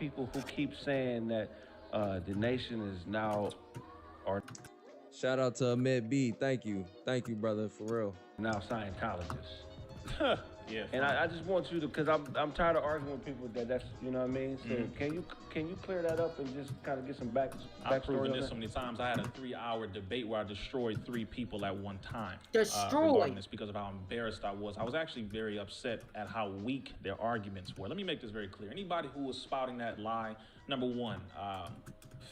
people who keep saying that the nation is now or Shout out to Ahmed B. Thank you, brother, for real. now Scientologists. Yeah, And I just want you to, because I'm tired of arguing with people that's you know what I mean. So can you clear that up and just kind of get some I've backstory proven on this that? so many times. I had a 3-hour debate where I destroyed 3 people at one time. Destroyed? Regarding this because of how embarrassed I was. I was actually very upset at how weak their arguments were. Let me make this very clear. Anybody who was spouting that lie, number one,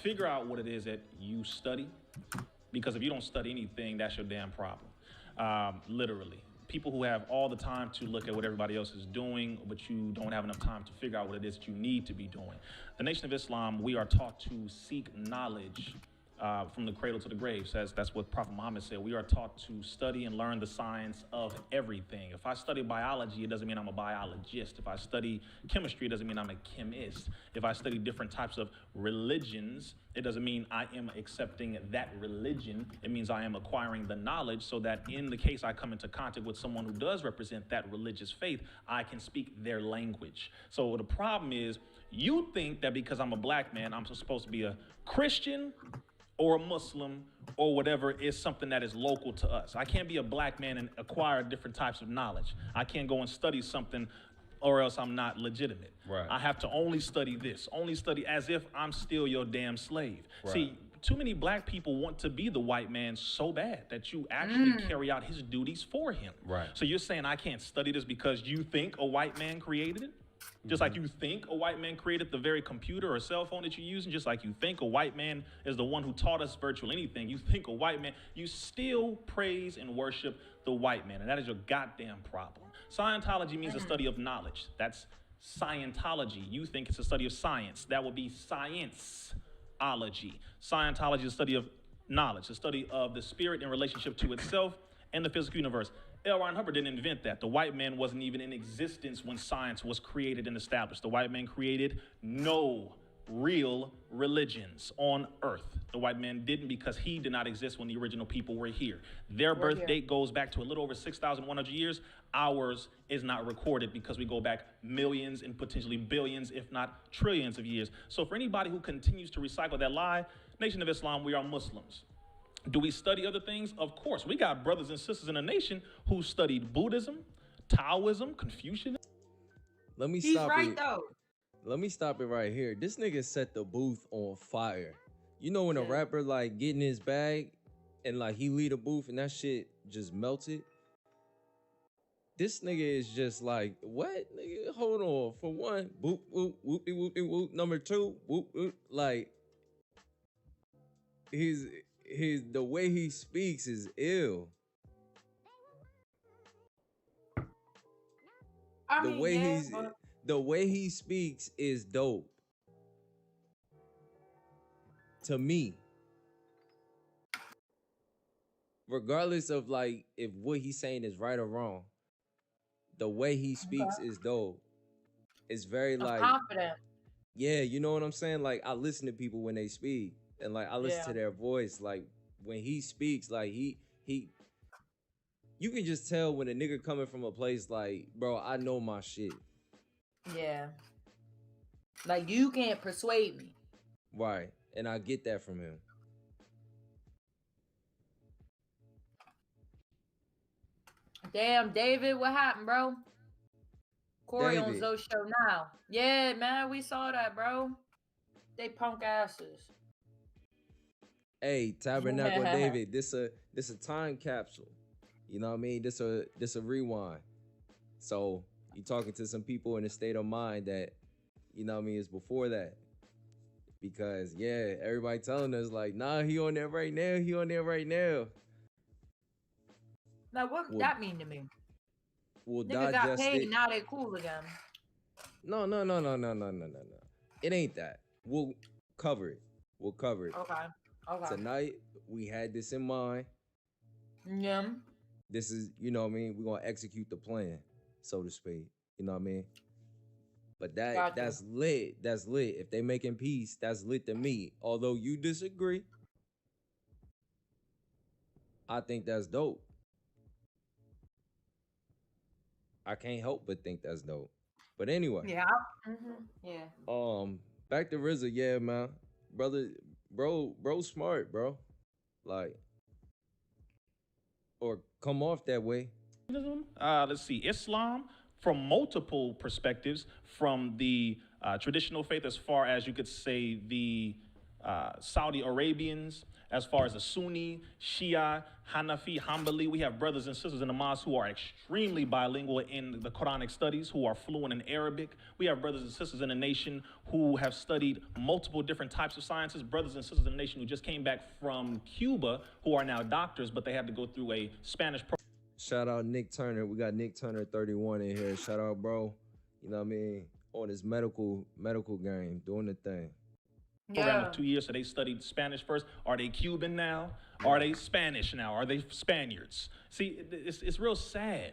figure out what it is that you study. Because if you don't study anything, that's your damn problem. Literally. People who have all the time to look at what everybody else is doing, but you don't have enough time to figure out what it is that you need to be doing. The Nation of Islam, we are taught to seek knowledge from the cradle to the grave. Says that's what Prophet Muhammad said. We are taught to study and learn the science of everything. If I study biology, it doesn't mean I'm a biologist. If I study chemistry, it doesn't mean I'm a chemist. If I study different types of religions, it doesn't mean I am accepting that religion. It means I am acquiring the knowledge so that in the case I come into contact with someone who does represent that religious faith, I can speak their language. So the problem is, you think that because I'm a black man, I'm supposed to be a Christian or a Muslim or whatever is something that is local to us. I can't be a black man and acquire different types of knowledge. I can't go and study something or else I'm not legitimate. Right. I have to only study this, only study as if I'm still your damn slave. Right. See, too many black people want to be the white man so bad that you actually carry out his duties for him. Right. So you're saying I can't study this because you think a white man created it? Just like you think a white man created the very computer or cell phone that you're using, just like you think a white man is the one who taught us virtual anything, you think a white man, you still praise and worship the white man, and that is your goddamn problem. Scientology means the study of knowledge. That's Scientology. You think it's a study of science. That would be science-ology. Scientology is a study of knowledge, a study of the spirit in relationship to itself and the physical universe. L. Ron Hubbard didn't invent that. The white man wasn't even in existence when science was created and established. The white man created no real religions on earth. The white man didn't because he did not exist when the original people were here. Their birth date goes back to a little over 6,100 years. Ours is not recorded because we go back millions and potentially billions, if not trillions of years. So for anybody who continues to recycle that lie, Nation of Islam, we are Muslims. Do we study other things? Of course. We got brothers and sisters in the nation who studied Buddhism, Taoism, Confucianism. Let me He's stop right it. though. Let me stop it right here. This nigga set the booth on fire. You know when a rapper like get in his bag and like he lead a booth and that shit just melted? This nigga is just like, what? Nigga, hold on. For one, boop, boop, whoopie, whoopie, whoop. Number two, whoop, whoop. Like, the way he speaks is ill. The way he speaks is dope. To me. Regardless of like if what he's saying is right or wrong, the way he speaks is dope. It's very like confident. Yeah, you know what I'm saying? Like I listen to people when they speak and like I listen to their voice. Like when he speaks, like he you can just tell when a nigga coming from a place like, bro, I know my shit. Yeah. Like you can't persuade me. Right. And I get that from him. Damn, David, what happened, bro? Corey David. on Zoe's show now. Yeah, man, we saw that, bro. They punk asses. Hey, Tabernacle David, this a time capsule. You know what I mean? This a rewind. So you talking to some people in a state of mind that, you know what I mean, is before that. Because everybody telling us like, nah, he on there right now. He on there right now. Now what that mean to me? Well, niggas got paid, now they cool again. No. It ain't that. We'll cover it. Okay. Tonight, we had this in mind. Yeah. This is, you know what I mean? We're going to execute the plan, so to speak. You know what I mean? But that's lit. That's lit. If they making peace, that's lit to me. Although you disagree, I think that's dope. I can't help but think that's dope. But anyway. Yeah. Yeah. Back to RZA, yeah, man. Bro, smart, bro. Like, or come off that way. Let's see, Islam from multiple perspectives, from the traditional faith, as far as you could say the Saudi Arabians, as far as the Sunni, Shia, Hanafi, Hanbali. We have brothers and sisters in the mosque who are extremely bilingual in the Quranic studies, who are fluent in Arabic. We have brothers and sisters in the nation who have studied multiple different types of sciences, brothers and sisters in the nation who just came back from Cuba, who are now doctors, but they had to go through a Spanish program. Shout out Nick Turner. We got Nick Turner 31 in here. Shout out, bro. You know what I mean? On his medical game, doing the thing. Program of 2 years, so they studied Spanish first. Are they Cuban now? Are they Spanish now? Are they Spaniards? See, it's real sad.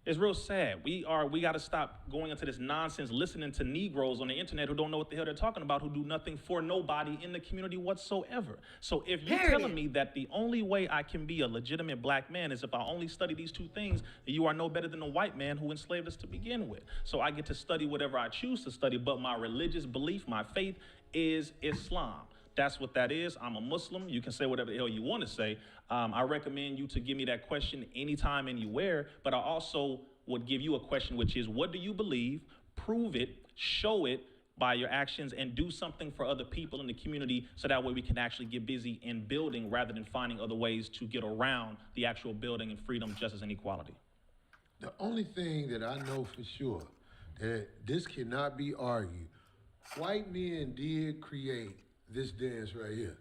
It's real sad. We got to stop going into this nonsense, listening to Negroes on the internet who don't know what the hell they're talking about, who do nothing for nobody in the community whatsoever. So if you're telling me that the only way I can be a legitimate black man is if I only study these two things, you are no better than the white man who enslaved us to begin with. So I get to study whatever I choose to study, but my religious belief, my faith is Islam. That's what that is. I'm a Muslim. You can say whatever the hell you want to say. I recommend you to give me that question anytime, anywhere. But I also would give you a question, which is, what do you believe? Prove it, show it by your actions, and do something for other people in the community so that way we can actually get busy in building rather than finding other ways to get around the actual building and freedom, justice, and equality. The only thing that I know for sure that this cannot be argued, white men did create this dance right here.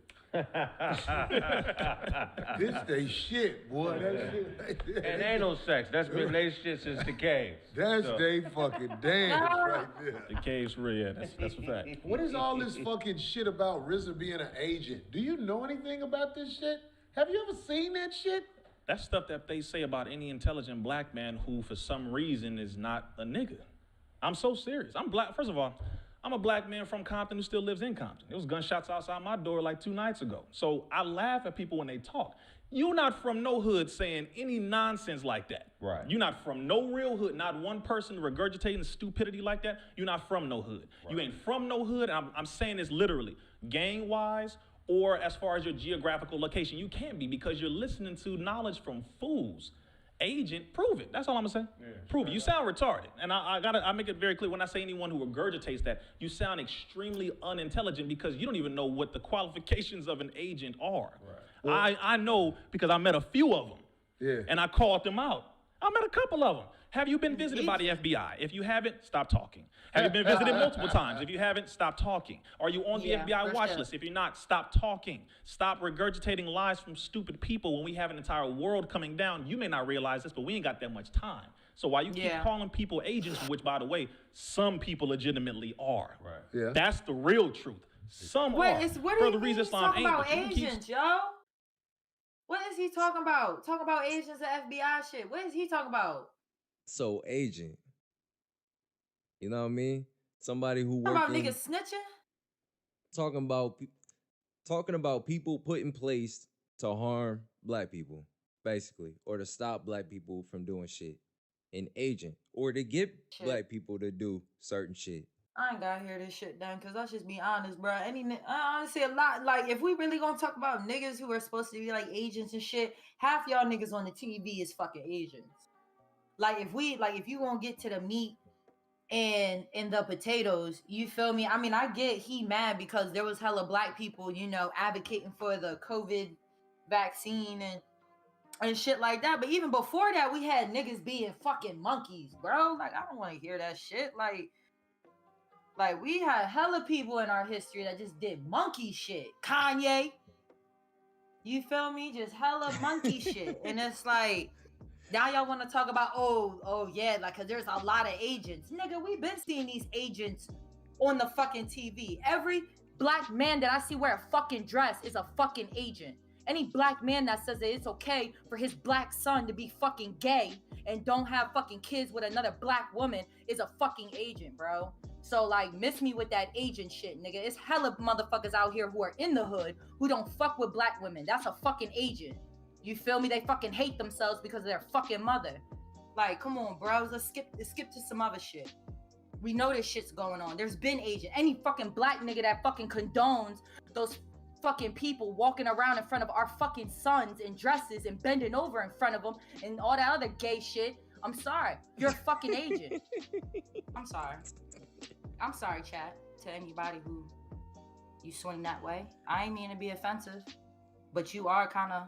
This they shit, boy. That shit. And ain't no sex. That's been they shit since the caves. That's they fucking dance right there. The cave's real, yeah, that's a fact. What is all this fucking shit about RZA being an agent? Do you know anything about this shit? Have you ever seen that shit? That's stuff that they say about any intelligent black man who, for some reason, is not a nigga. I'm so serious. I'm black. First of all, I'm a black man from Compton who still lives in Compton. There was gunshots outside my door like 2 nights ago. So I laugh at people when they talk. You're not from no hood saying any nonsense like that. Right. You're not from no real hood. Not one person regurgitating stupidity like that. You're not from no hood. Right. You ain't from no hood. I'm saying this literally, gang-wise or as far as your geographical location. You can't be because you're listening to knowledge from fools. Agent, prove it. That's all I'm gonna say. Yeah, prove it. You sound retarded. And I make it very clear when I say anyone who regurgitates that, you sound extremely unintelligent because you don't even know what the qualifications of an agent are. Right. Well, I know because I met a few of them. Yeah. And I called them out. I met a couple of them. Have you been visited by the FBI? If you haven't, stop talking. Have you been visited multiple times? If you haven't, stop talking. Are you on the FBI watch list? If you're not, stop talking. Stop regurgitating lies from stupid people when we have an entire world coming down. You may not realize this, but we ain't got that much time. So while you keep calling people agents, which, by the way, some people legitimately are. Right. Yeah. That's the real truth. Some are. What are you talking about agents, yo? What is he talking about? Talking about agents and FBI shit. What is he talking about? So agent, you know what I mean? Somebody who talking about niggas snitching. Talking about people put in place to harm black people, basically, or to stop black people from doing shit. An agent, or to get black people to do certain shit. I ain't gotta hear this shit done, cause let's just be honest, bro. Honestly, a lot. Like, if we really gonna talk about niggas who are supposed to be like agents and shit, half y'all niggas on the TV is fucking agents. Like, if you gonna get to the meat and the potatoes, you feel me? I mean, I get he mad because there was hella black people, you know, advocating for the COVID vaccine and shit like that. But even before that, we had niggas being fucking monkeys, bro. Like, I don't want to hear that shit. Like, we had hella people in our history that just did monkey shit. Kanye. You feel me? Just hella monkey shit. And it's like, now y'all want to talk about, oh yeah, like, cause there's a lot of agents. Nigga, we been seeing these agents on the fucking TV. Every black man that I see wear a fucking dress is a fucking agent. Any black man that says that it's okay for his black son to be fucking gay and don't have fucking kids with another black woman is a fucking agent, bro. So, like, miss me with that agent shit, nigga. It's hella motherfuckers out here who are in the hood who don't fuck with black women. That's a fucking agent. You feel me? They fucking hate themselves because of their fucking mother. Like, come on, bros. Let's skip to some other shit. We know this shit's going on. There's been agent. Any fucking black nigga that fucking condones those fucking people walking around in front of our fucking sons in dresses and bending over in front of them and all that other gay shit. I'm sorry. You're a fucking agent. I'm sorry. I'm sorry, chat, to anybody who you swing that way. I ain't mean to be offensive, but you are kind of...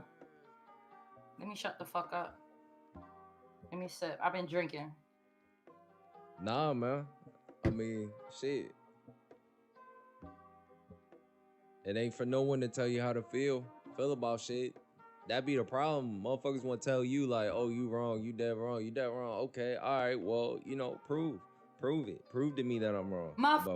Let me shut the fuck up. Let me sip. I've been drinking. Nah, man. I mean, shit. It ain't for no one to tell you how to feel about shit. That be the problem. Motherfuckers want to tell you like, oh, you wrong, you dead wrong, you dead wrong. Okay, all right, well, you know, prove it. Prove to me that I'm wrong.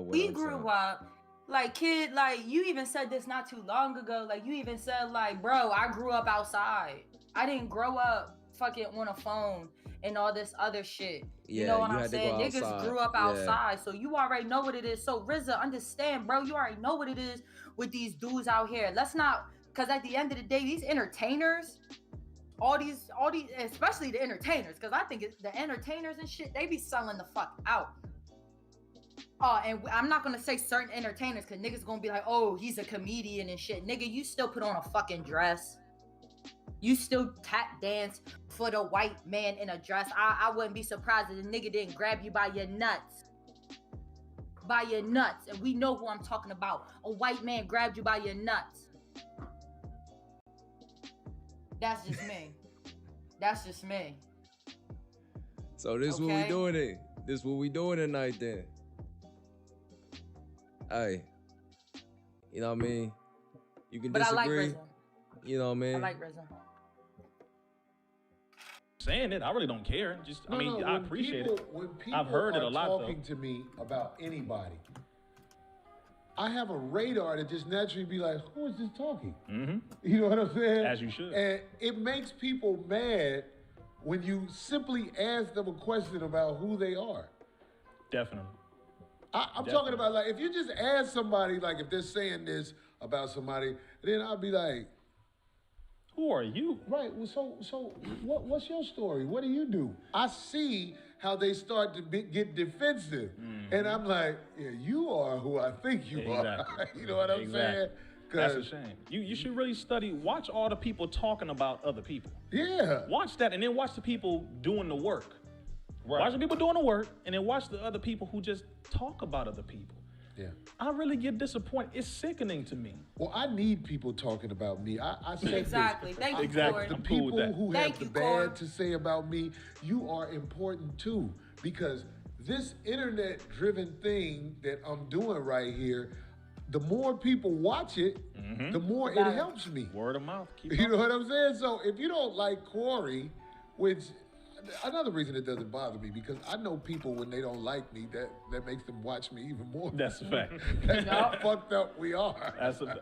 We grew up, like, kid, like, you even said this not too long ago. Like, you even said, like, bro, I grew up outside. I didn't grow up fucking on a phone and all this other shit. Yeah, you know what you I'm had to saying? go Niggas outside. grew up Yeah. outside, so you already know what it is. So RZA, understand, bro, you already know what it is with these dudes out here. Let's not, because at the end of the day, these entertainers, all these, especially the entertainers, because I think the entertainers and shit, they be selling the fuck out. And I'm not gonna say certain entertainers, because niggas gonna be like, oh, he's a comedian and shit. Nigga, you still put on a fucking dress. You still tap dance for the white man in a dress. I wouldn't be surprised if the nigga didn't grab you by your nuts. By your nuts. And we know who I'm talking about. A white man grabbed you by your nuts. That's just me. That's just me. So this what we doing it. This what we doing tonight then. Hey. You know what I mean? You can disagree. But I like RZA. You know what I mean? I like RZA. Saying it, I really don't care. Just, I mean, I appreciate it. When people I've heard it a lot, talking to me about anybody, I have a radar that just naturally be like, who is this talking? Mm-hmm. You know what I'm saying? As you should. And it makes people mad when you simply ask them a question about who they are. Definitely. I'm talking about, like, if you just ask somebody, like, if they're saying this about somebody, then I'll be like, who are you? right, well, so what's your story? What do you do? I see how they start to get defensive. Mm-hmm. And I'm like, yeah, you are who I think you are. You know what I'm saying? That's a shame. You should really watch all the people talking about other people. Yeah. Watch that, and then watch the people doing the work. Right. Watch the people doing the work, and then watch the other people who just talk about other people. Yeah. I really get disappointed. It's sickening to me. Well, I need people talking about me. I say exactly. this. Thank you, exactly. The I'm cool with people that. who Thank have you, the Corey. bad to say about me, you are important too. Because this internet-driven thing that I'm doing right here, the more people watch it, the more it helps me. Word of mouth. You know what I'm saying? So if you don't like Corey, which another reason it doesn't bother me, because I know people when they don't like me, that makes them watch me even more. That's a fact. That's how fucked up we are.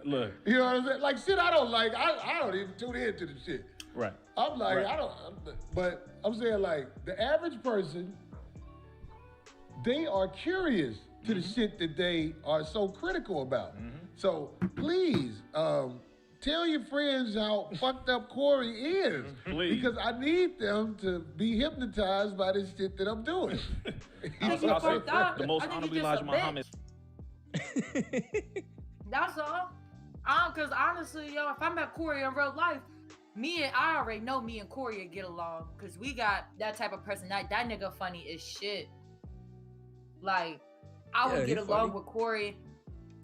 Look. You know what I'm saying? Like shit I don't like, I don't even tune into the shit. Right. I'm like, right. But I'm saying like the average person, they are curious to the shit that they are so critical about. So please, tell your friends how fucked up Corey is. Please. Because I need them to be hypnotized by this shit that I'm doing. I'll say the most honorable Elijah Muhammad. That's all. Because honestly, yo, if I met Corey in real life, I already know me and Corey would get along. Because we got that type of personality. That nigga funny as shit. Like, I would get along with Corey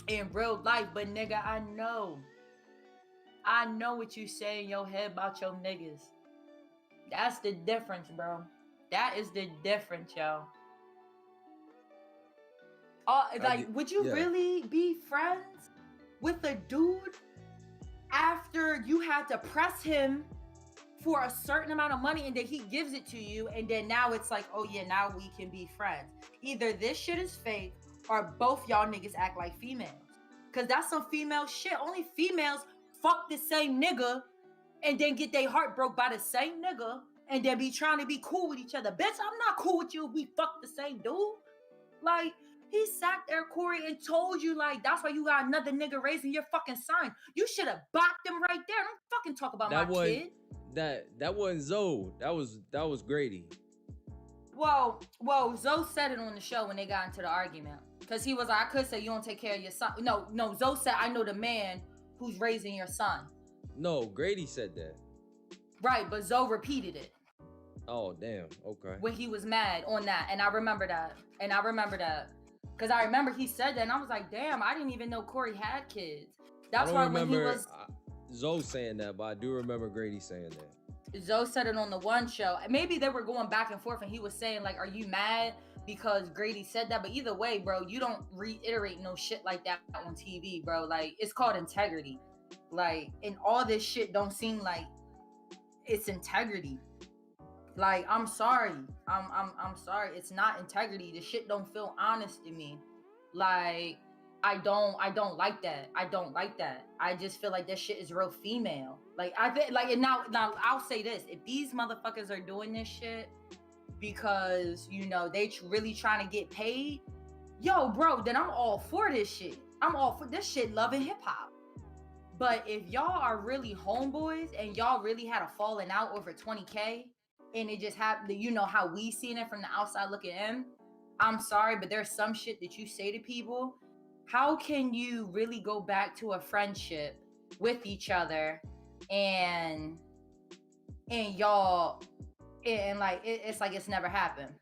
in real life, but nigga, I know what you say in your head about your niggas. That's the difference, bro. That is the difference, yo. Would you really be friends with a dude after you had to press him for a certain amount of money and then he gives it to you and then now it's like, oh yeah, now we can be friends? Either this shit is fake or both y'all niggas act like females. Cause that's some female shit. Only females fuck the same nigga and then get their heart broke by the same nigga and then be trying to be cool with each other. Bitch, I'm not cool with you if we fuck the same dude. Like, he sat there, Corey, and told you, like, that's why you got another nigga raising your fucking son. You should have bopped him right there. Don't fucking talk about my kid. That wasn't Zoe. That was Grady. Well, Zoe said it on the show when they got into the argument. Because he was like, I could say you don't take care of your son. No, Zoe said, I know the man who's raising your son. No, Grady said that. Right, but Zoe repeated it. Oh, damn. Okay. When he was mad on that. And I remember that. Because I remember he said that, and I was like, damn, I didn't even know Corey had kids. That's why when he was... Zoe saying that, but I do remember Grady saying that. Zoe said it on the one show. Maybe they were going back and forth, and he was saying, like, are you mad because Grady said that? But either way, bro, you don't reiterate no shit like that on TV, bro. Like, it's called integrity. Like, and all this shit don't seem like it's integrity. Like, I'm sorry. I'm sorry. It's not integrity. The shit don't feel honest to me. Like, I don't like that. I don't like that. I just feel like that shit is real female. Like, I think, like, and now I'll say this: if these motherfuckers are doing this shit because, you know, they really trying to get paid, yo, bro, then I'm all for this shit. I'm all for this shit, loving hip hop. But if y'all are really homeboys and y'all really had a falling out over 20K, and it just happened, you know how we seen it from the outside looking in, I'm sorry, but there's some shit that you say to people. How can you really go back to a friendship with each other and y'all, and like, it's like it's never happened?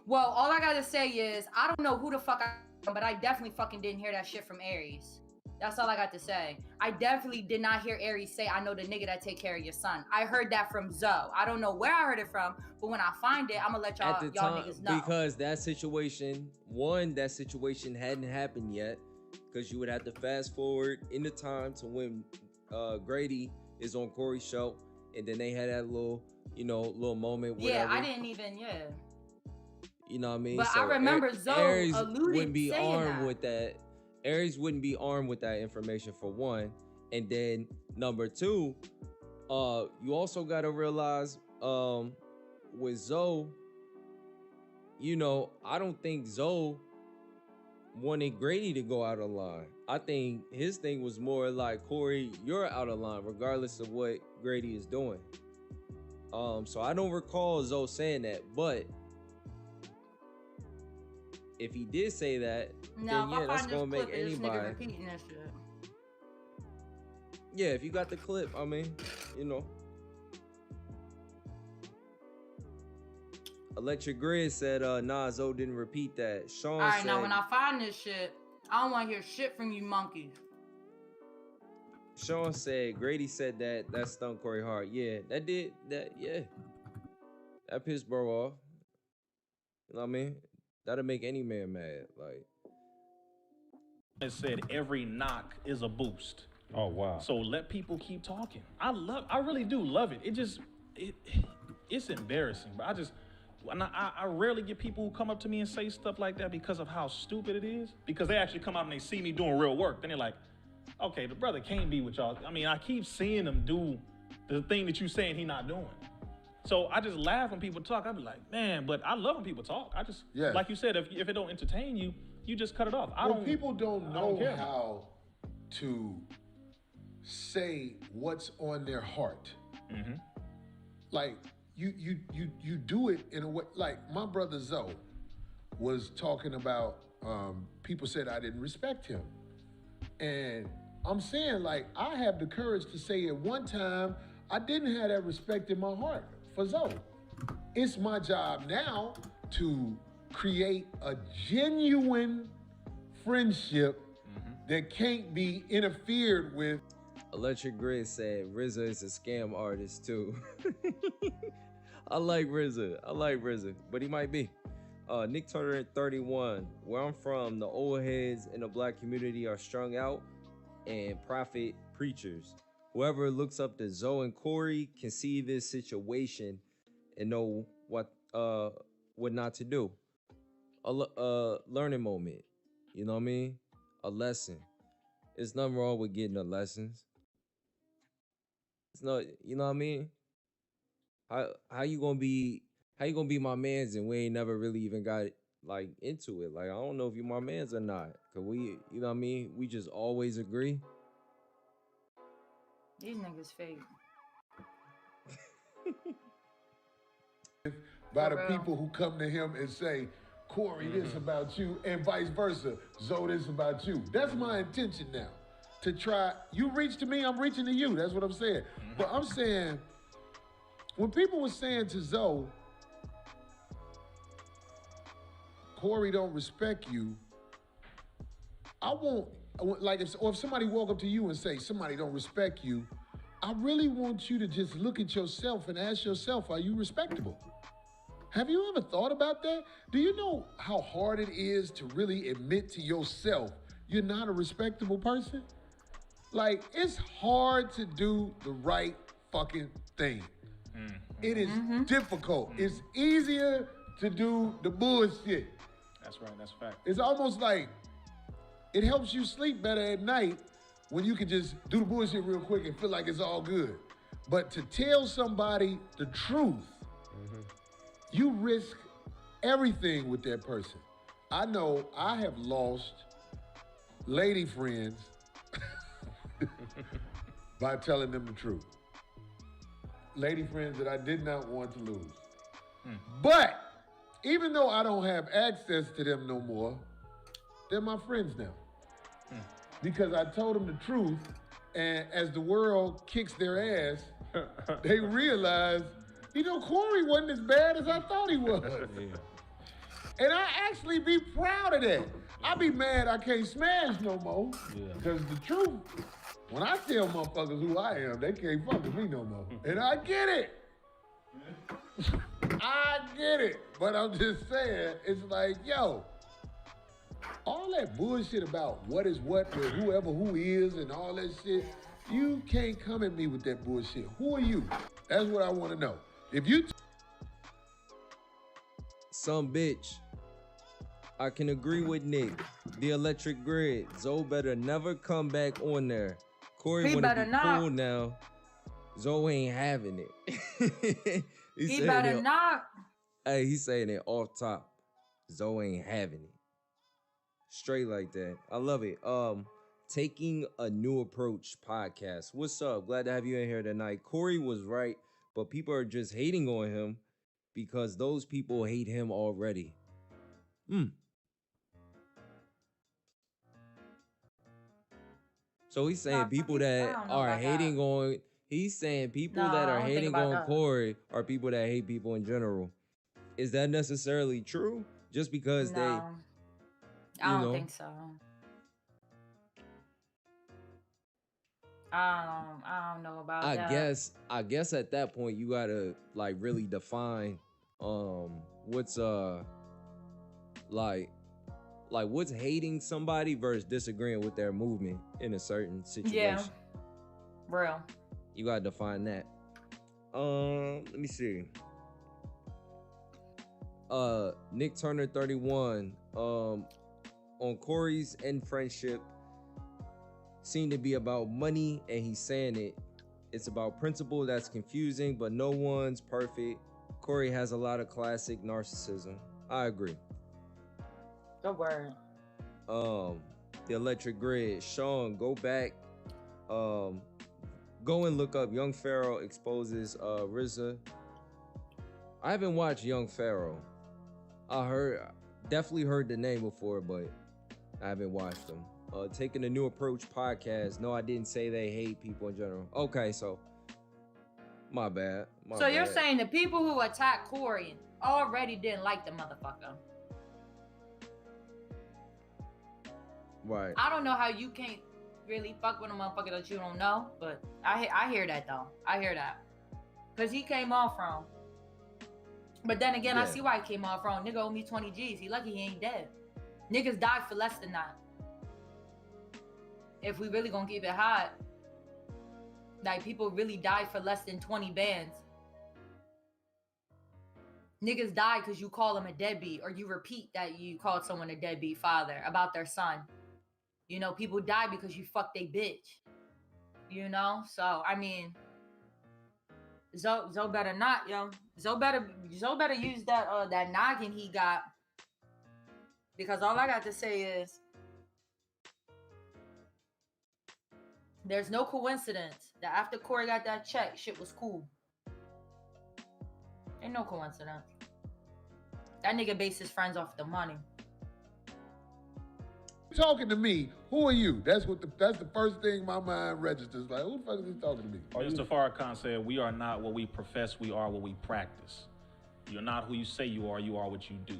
Well, all I gotta say is, I don't know who the fuck I am, but I definitely fucking didn't hear that shit from Aries. That's all I got to say. I definitely did not hear Aries say, I know the nigga that take care of your son. I heard that from Zoe. I don't know where I heard it from, but when I find it, I'm gonna let y'all niggas know. Because that situation hadn't happened yet, because you would have to fast forward in the time to when Grady is on Corey's show, and then they had that little moment. Yeah, I didn't even, You know what I mean? But so I remember Zoe Aries alluded wouldn't be saying armed that. with that. Aries wouldn't be armed with that information, for one. And then number two, you also got to realize with Zoe, you know, I don't think Zoe wanted Grady to go out of line. I think his thing was more like, Corey, you're out of line regardless of what Grady is doing. So I don't recall Zoe saying that, but if he did say that, then yeah, that's gonna make anybody. Yeah, if you got the clip, I mean, you know. Electric Grid said, nah, Zoe didn't repeat that. Sean All right, said, now when I find this shit, I don't want to hear shit from you monkeys. Sean said, Grady said that stung Corey hard. Yeah, that did, yeah. That pissed bro off. You know what I mean? That'll make any man mad. Like, it said every knock is a boost. Oh wow. So let people keep talking. I really do love it. It's embarrassing, but I rarely get people who come up to me and say stuff like that because of how stupid it is. Because they actually come out and they see me doing real work. Then they're like, okay, the brother can't be with y'all. I mean, I keep seeing him do the thing that you saying he not doing. So I just laugh when people talk. I be like, man, but I love when people talk. I just, like you said, if it don't entertain you, you just cut it off. People don't know how to say what's on their heart. Mm-hmm. Like you do it in a way. Like my brother Zoe was talking about. People said I didn't respect him, and I'm saying, like, I have the courage to say at one time I didn't have that respect in my heart for Zoe. It's my job now to create a genuine friendship that can't be interfered with. Electric Grid said RZA is a scam artist too. I like RZA, but he might be. Nick Turner 31. Where I'm from, the old heads in the black community are strung out and prophet preachers. Whoever looks up to Zoe and Corey can see this situation and know what not to do. A learning moment, you know what I mean? A lesson. There's nothing wrong with getting the lessons. It's not, you know what I mean? How you gonna be my mans and we ain't never really even got like into it? Like, I don't know if you my mans or not. Cause we, you know what I mean? We just always agree. These niggas fake. by For the real. people who come to him and say, Corey, this about you, and vice versa. Zoe, this about you. That's my intention now. To try, you reach to me, I'm reaching to you. That's what I'm saying. But I'm saying, when people were saying to Zoe, Corey don't respect you, I want, like, if somebody walk up to you and say, somebody don't respect you, I really want you to just look at yourself and ask yourself, are you respectable? Have you ever thought about that? Do you know how hard it is to really admit to yourself you're not a respectable person? Like, it's hard to do the right fucking thing. It is difficult. It's easier to do the bullshit. That's right. That's a fact. It's almost like it helps you sleep better at night when you can just do the bullshit real quick and feel like it's all good. But to tell somebody the truth, you risk everything with that person. I know I have lost lady friends by telling them the truth. Lady friends that I did not want to lose. But even though I don't have access to them no more, they're my friends now. Because I told them the truth, and as the world kicks their ass, they realize, you know, Corey wasn't as bad as I thought he was. And I actually be proud of that. I be mad I can't smash no more. Because the truth, when I tell motherfuckers who I am, they can't fuck with me no more. And I get it. I get it. But I'm just saying, it's like, yo, all that bullshit about what is what with whoever who is and all that shit, you can't come at me with that bullshit. Who are you? That's what I want to know. If you... Some bitch. I can agree with Nick. The electric grid. Zoe better never come back on there. Corey wanna be cool now. Zoe ain't having it. He better not. Hey, he's saying it off top. Zoe ain't having it. Straight like that. I love it. Taking a New Approach podcast. What's up? Glad to have you in here tonight. Corey was right, but people are just hating on him because those people hate him already. So he's saying people that are hating on, he's saying people that are hating on Corey are people that hate people in general. Is that necessarily true? Just because they... I don't think so. I don't know about that. I guess at that point you gotta like really define what's like what's hating somebody versus disagreeing with their movement in a certain situation. Yeah. Real. You gotta define that. Let me see. Nick Turner 31. On Corey's end friendship seemed to be about money, and he's saying it's about principle that's confusing, but no one's perfect. Corey has a lot of classic narcissism. I agree. Good word. The electric grid. Sean, go back. Go and look up Young Pharaoh exposes RZA. I haven't watched Young Pharaoh. Definitely heard the name before, but I haven't watched them. Taking a New Approach podcast. No, I didn't say they hate people in general. Okay, so my bad. So you're saying the people who attacked Corey already didn't like the motherfucker. Right. I don't know how you can't really fuck with a motherfucker that you don't know, but I hear that though. I hear that. Because he came off wrong. But then again, I see why he came off wrong. Nigga owe me 20 G's. He lucky he ain't dead. Niggas die for less than that. If we really gonna keep it hot, like people really die for less than 20 bands. Niggas die because you call them a deadbeat, or you repeat that you called someone a deadbeat father about their son. You know, people die because you fucked they bitch. You know? So, I mean, Zoe better not, yo. Zoe better use that noggin he got. Because all I got to say is, there's no coincidence that after Corey got that check, shit was cool. Ain't no coincidence. That nigga based his friends off the money. Talking to me, who are you? That's the first thing my mind registers. Like, who the fuck is he talking to me? Mr. Farrakhan said, we are not what we profess, we are what we practice. You're not who you say you are what you do.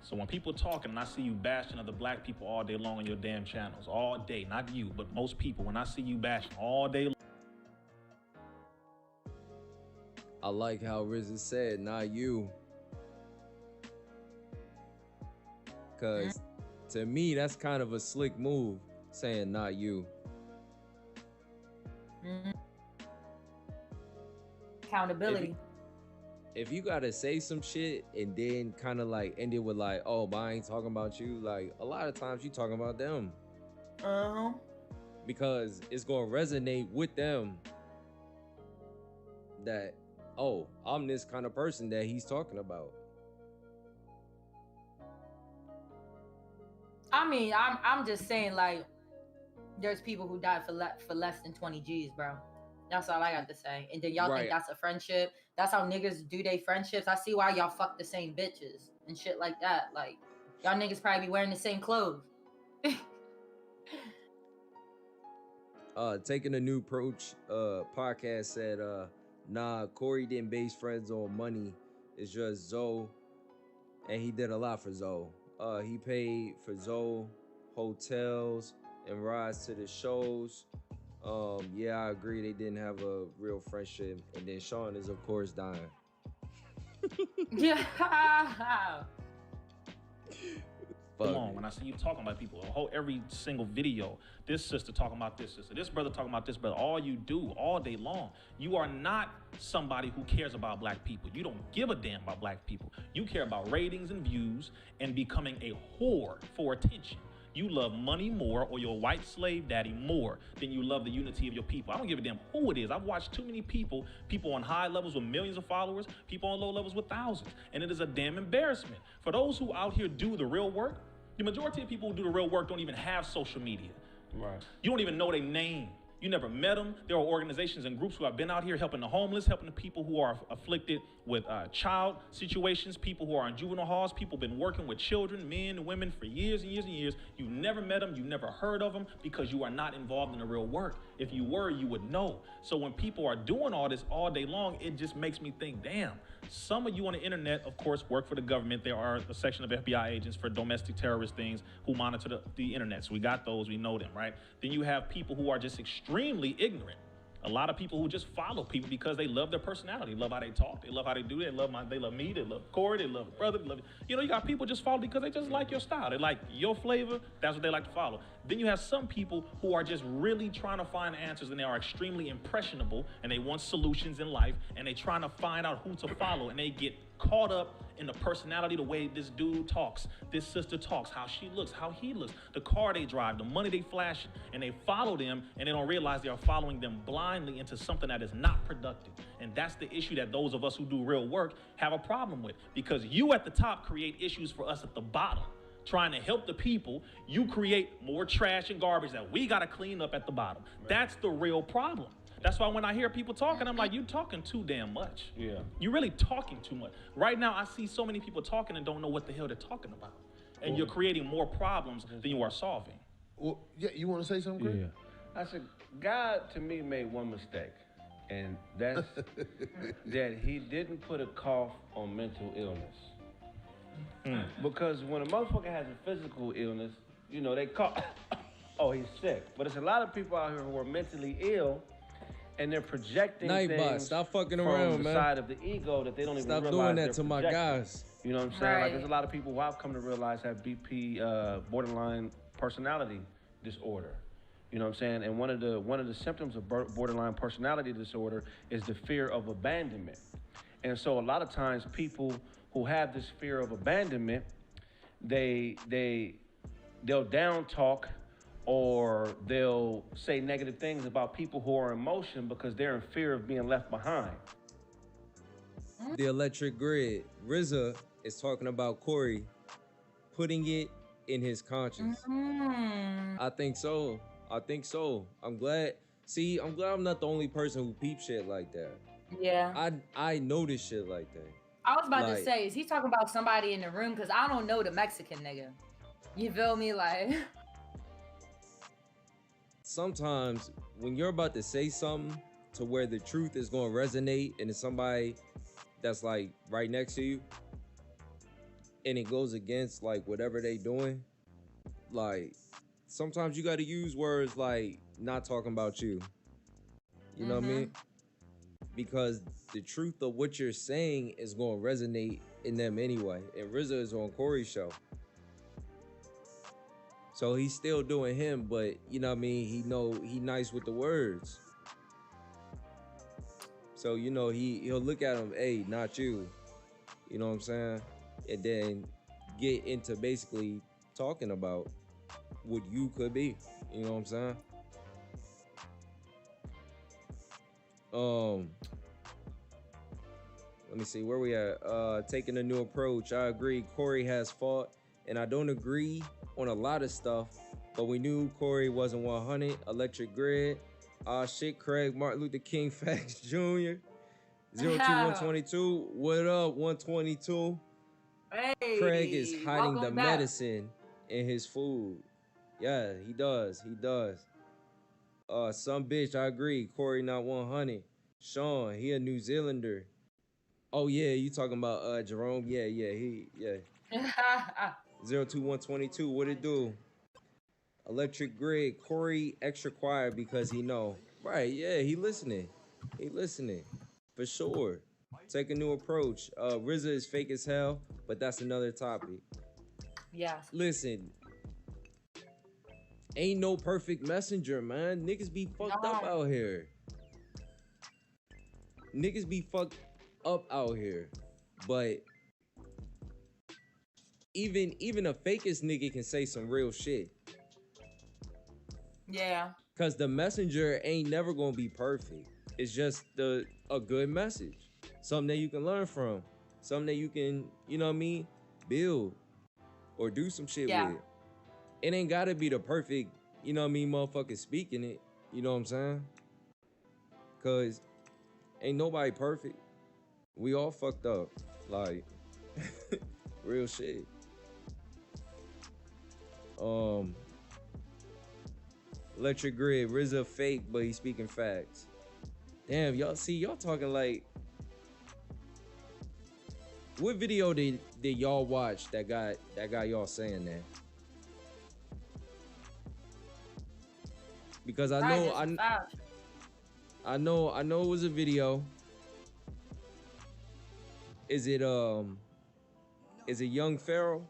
So when people talking and I see you bashing other black people all day long on your damn channels, all day, not you, but most people, when I see you bashing all day long. I like how RZA said, not you. Because to me, that's kind of a slick move, saying not you. Accountability. If you gotta say some shit and then kind of like end it with like, oh, but I ain't talking about you, like a lot of times you talking about them. Because it's gonna resonate with them that, oh, I'm this kind of person that he's talking about. I mean, I'm just saying, like, there's people who died for less than 20 G's, bro. That's all I got to say. And then y'all think that's a friendship? That's how niggas do their friendships? I see why y'all fuck the same bitches and shit like that. Like, y'all niggas probably be wearing the same clothes. Taking a New Approach podcast said, nah, Corey didn't base friends on money. It's just Zoe, and he did a lot for Zoe. He paid for Zoe hotels and rides to the shows. Yeah, I agree. They didn't have a real friendship. And then Sean is, of course, dying. Yeah. Come on, when I see you talking about people, every single video, this sister talking about this sister, this brother talking about this brother, all you do all day long. You are not somebody who cares about black people. You don't give a damn about black people. You care about ratings and views and becoming a whore for attention. You love money more, or your white slave daddy more, than you love the unity of your people. I don't give a damn who it is. I've watched too many people on high levels with millions of followers, people on low levels with thousands. And it is a damn embarrassment. For those who out here do the real work, the majority of people who do the real work don't even have social media. Right. You don't even know their name. You never met them. There are organizations and groups who have been out here helping the homeless, helping the people who are afflicted with child situations, people who are in juvenile halls, people been working with children, men and women for years and years and years. You never met them. You never heard of them because you are not involved in the real work. If you were, you would know. So when people are doing all this all day long, it just makes me think, damn, some of you on the internet, of course, work for the government. There are a section of FBI agents for domestic terrorist things who monitor the internet. So we got those, we know them, right? Then you have people who are just extremely ignorant. A lot of people who just follow people because they love their personality, love how they talk, they love how they do it, they love me, they love Corey, they love brother, they love, you got people just follow because they just like your style. They like your flavor, that's what they like to follow. Then you have some people who are just really trying to find answers, and they are extremely impressionable, and they want solutions in life, and they trying to find out who to follow, and they get caught up in the personality, the way this dude talks, this sister talks, how she looks, how he looks, the car they drive, the money they flashing, and they follow them, and they don't realize they are following them blindly into something that is not productive. And that's the issue that those of us who do real work have a problem with, because you at the top create issues for us at the bottom. Trying to help the people, you create more trash and garbage that we got to clean up at the bottom. Right. That's the real problem. That's why when I hear people talking, I'm like, you talking too damn much. Yeah. You really talking too much. Right now, I see so many people talking and don't know what the hell they're talking about. And you're creating more problems than you are solving. Well, yeah, you want to say something, Chris? Yeah. I said, God, to me, made one mistake. And that's that he didn't put a cough on mental illness. Because when a motherfucker has a physical illness, they cough, oh, he's sick. But it's a lot of people out here who are mentally ill, and they're projecting things Stop fucking from around, the man. side of the ego that they don't even realize. Stop doing that they're to my projecting. guys. You know what I'm saying? Like, there's a lot of people who I've come to realize have BP, borderline personality disorder. You know what I'm saying? And one of the symptoms of borderline personality disorder is the fear of abandonment. And so a lot of times people who have this fear of abandonment, they'll down talk, or they'll say negative things about people who are in motion because they're in fear of being left behind. The electric grid. RZA is talking about Corey putting it in his conscience. I think so. I'm glad I'm not the only person who peep shit like that. Yeah. I notice shit like that. I was about to Like, say, is he talking about somebody in the room? Because I don't know the Mexican nigga. You feel me? Like, sometimes when you're about to say something to where the truth is going to resonate and it's somebody that's like right next to you and it goes against like whatever they doing, like sometimes you got to use words like not talking about you. You know what I mean? Because the truth of what you're saying is going to resonate in them anyway. And RZA is on Corey's show. So he's still doing him, but you know what I mean? He nice with the words. So, you know, he'll look at him, hey, not you. You know what I'm saying? And then get into basically talking about what you could be. You know what I'm saying? Let me see where we at. Taking a new approach. I agree. Corey has fought, and I don't agree on a lot of stuff, but we knew Corey wasn't 100. Electric Grid. Shit, Craig Martin Luther King Facts Jr. 02122. What up, 122? hey, Craig is hiding the welcome back. medicine in his food. Yeah, he does. He does. Some bitch, I agree. Corey not 100. Sean, he a New Zealander. Oh yeah, you talking about Jerome? Yeah. 02122. What it do? Electric Grid. Corey extra quiet because he know. Right? Yeah, he listening. He listening for sure. Take a new approach. RZA is fake as hell, but that's another topic. Yes. Listen, ain't no perfect messenger, man. Niggas be fucked up out here. Niggas be fucked up out here. But even a fakest nigga can say some real shit. Yeah. Cause the messenger ain't never gonna be perfect. It's just a good message. Something that you can learn from. Something that you can, you know what I mean, build or do some shit with. It ain't gotta be the perfect, you know what I mean, motherfucker speaking it. You know what I'm saying? Cause ain't nobody perfect. We all fucked up. Like, real shit. Electric Grid, RZA fake, but he's speaking facts. Damn, y'all talking like. What video did y'all watch that got y'all saying that? Because I know it was a video. Is it Young Pharaoh?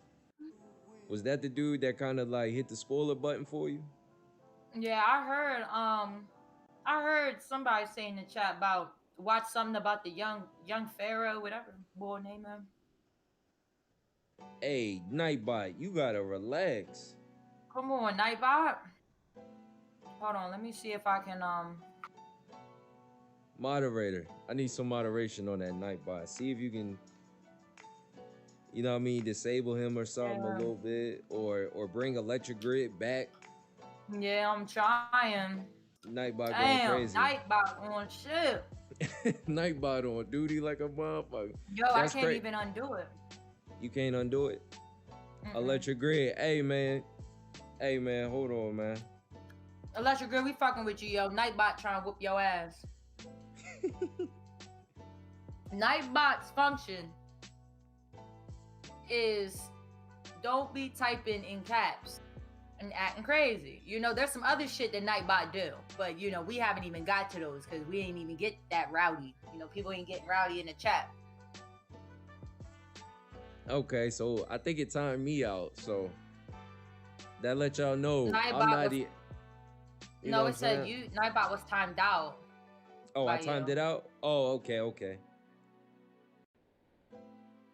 Was that the dude that kind of like hit the spoiler button for you? Yeah, I heard somebody say in the chat about watch something about the young Pharaoh, whatever boy name him. Hey, Nightbot, you gotta relax. Come on, Nightbot. Hold on, let me see if I can Moderator, I need some moderation on that Nightbot. See if you can, you know what I mean, disable him or something a little bit, or bring Electric Grid back. Yeah, I'm trying. Nightbot going crazy. Nightbot on shit. Nightbot on duty like a motherfucker. Yo, I can't even undo it. You can't undo it? Electric Grid. Hey man, hold on, man. Electric Grid, we fucking with you, yo. Nightbot trying to whoop your ass. Nightbot's function is don't be typing in caps and acting crazy. You know, there's some other shit that Nightbot do, but you know, we haven't even got to those because we ain't even get that rowdy. You know, people ain't getting rowdy in the chat. Okay, so I think it timed me out, so that let y'all know Nightbot I'm not no, it said Nightbot was timed out. Oh, I timed it out? Oh, okay.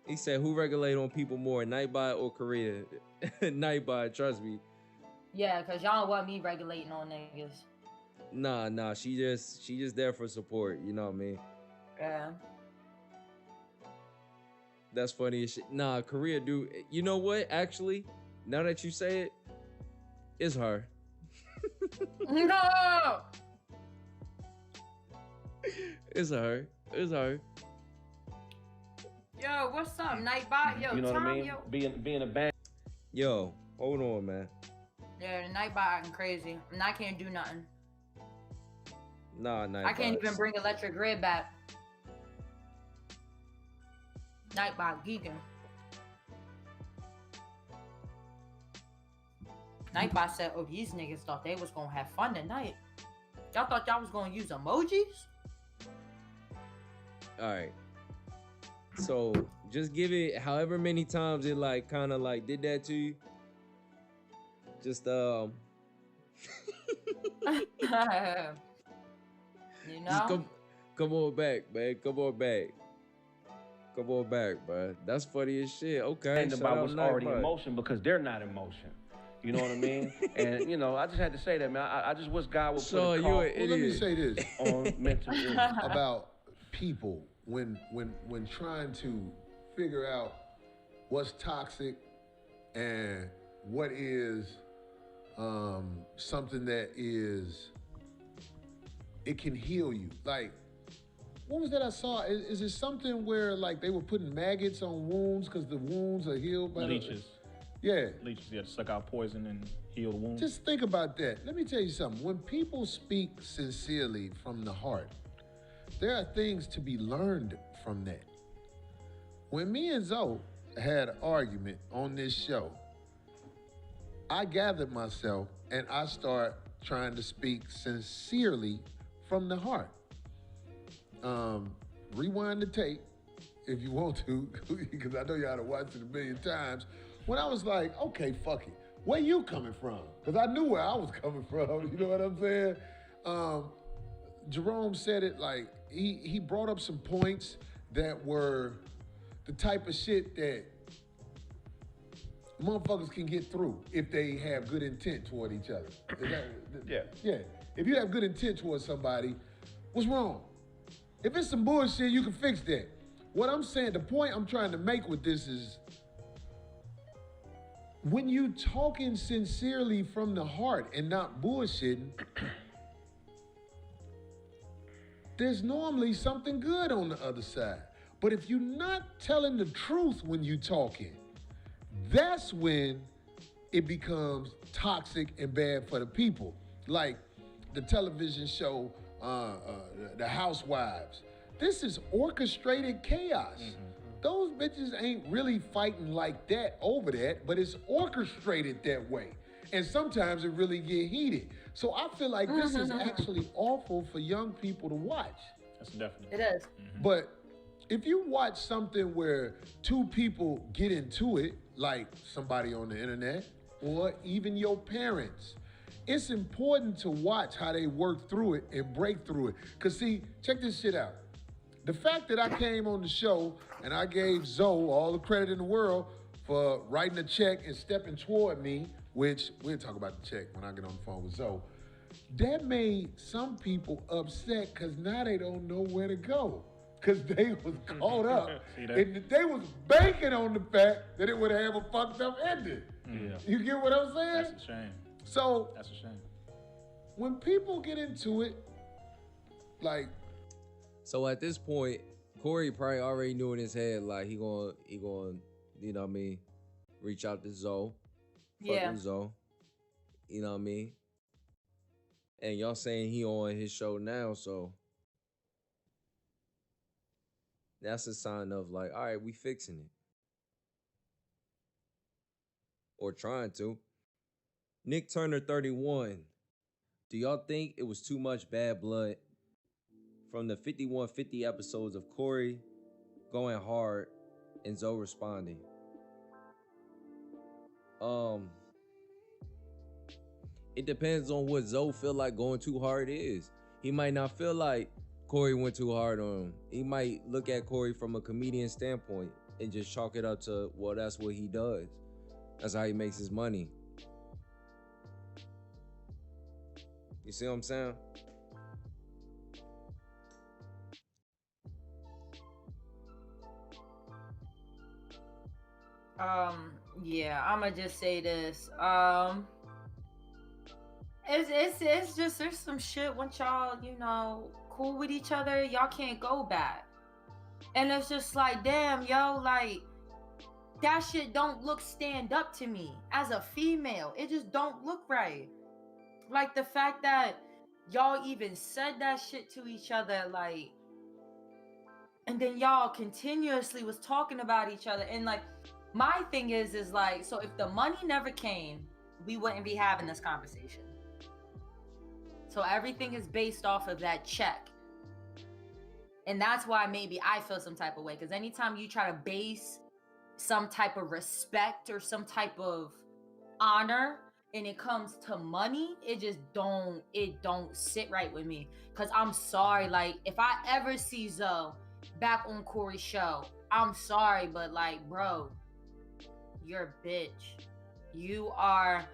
He said, who regulate on people more, Nightbot or Korea? Nightbot, trust me. Yeah, because y'all don't want me regulating on niggas. Nah, she just there for support, you know what I mean? Yeah. That's funny as shit. Nah, Korea do. You know what? Actually, now that you say it, it's her. No. It's her. Yo, what's up, Nightbot? Yo, You know what I Tom, mean? yo. Being a band. Yo, hold on, man. Yeah, the Nightbot acting crazy. And I can't do nothing. Nah, Nightbot. I can't even bring Electric Red back. Nightbot geeking. Nightbot said, oh, these niggas thought they was gonna have fun tonight. Y'all thought y'all was gonna use emojis? All right. So just give it however many times it like kind of like did that to you. Just You know? just come on back, man. Come on back. Come on back, bro. That's funny as shit. Okay. And about what's already in motion because they're not in motion. You know what I mean? And you know, I just had to say that, man. I just wish God would put a call Well, let me say this on mental illness. about people when trying to figure out what's toxic and what is something that is it can heal you. Like, what was that I saw? Is it something where like they were putting maggots on wounds because the wounds are healed by Leeches. Yeah. Leeches, yeah, to suck out poison and heal the wound. Just think about that. Let me tell you something. When people speak sincerely from the heart, there are things to be learned from that. When me and Zoe had an argument on this show, I gathered myself and I start trying to speak sincerely from the heart. Rewind the tape if you want to, because I know y'all have watched it a million times. When I was like, okay, fuck it. Where you coming from? Because I knew where I was coming from. You know what I'm saying? Jerome said it like, he brought up some points that were the type of shit that motherfuckers can get through if they have good intent toward each other. Yeah. If you have good intent towards somebody, what's wrong? If it's some bullshit, you can fix that. What I'm saying, the point I'm trying to make with this is, when you talking sincerely from the heart and not bullshitting, there's normally something good on the other side. But if you're not telling the truth when you talking, that's when it becomes toxic and bad for the people. Like the television show, The Housewives. This is orchestrated chaos. Mm-hmm. Those bitches ain't really fighting like that over that, but it's orchestrated that way. And sometimes it really get heated. So I feel like this is actually awful for young people to watch. That's definitely. It is. Mm-hmm. But if you watch something where two people get into it, like somebody on the internet, or even your parents, it's important to watch how they work through it and break through it. Because see, check this shit out. The fact that I came on the show and I gave Zoe all the credit in the world for writing a check and stepping toward me, which we'll talk about the check when I get on the phone with Zoe, that made some people upset because now they don't know where to go because they was caught up. And they was banking on the fact that it would have a fucked up ending. Yeah. You get what I'm saying? That's a shame. So That's a shame. when people get into it, like, So at this point, Corey probably already knew in his head like he gonna, you know what I mean, reach out to Zoe. Yeah. Fuck with Zoe. You know what I mean? And y'all saying he on his show now, so that's a sign of like, all right, we fixing it. Or trying to. Nick Turner 31. Do y'all think it was too much bad blood from the 5150 episodes of Corey going hard and Zoe responding? It depends on what Zoe feel like going too hard is. He might not feel like Corey went too hard on him. He might look at Corey from a comedian standpoint and just chalk it up to, well, that's what he does. That's how he makes his money. You see what I'm saying? Yeah, I'ma just say this. It's just there's some shit once y'all, you know, cool with each other, y'all can't go back. And it's just like, damn, yo, like, that shit don't look stand up to me as a female. It just don't look right. Like, the fact that y'all even said that shit to each other, like, and then y'all continuously was talking about each other. And like, my thing is like, so if the money never came, we wouldn't be having this conversation. So everything is based off of that check. And that's why maybe I feel some type of way. Because anytime you try to base some type of respect or some type of honor and it comes to money, it don't sit right with me. Because I'm sorry, like, if I ever see Zoe back on Corey's show, I'm sorry, but like, bro, you're a bitch. You are,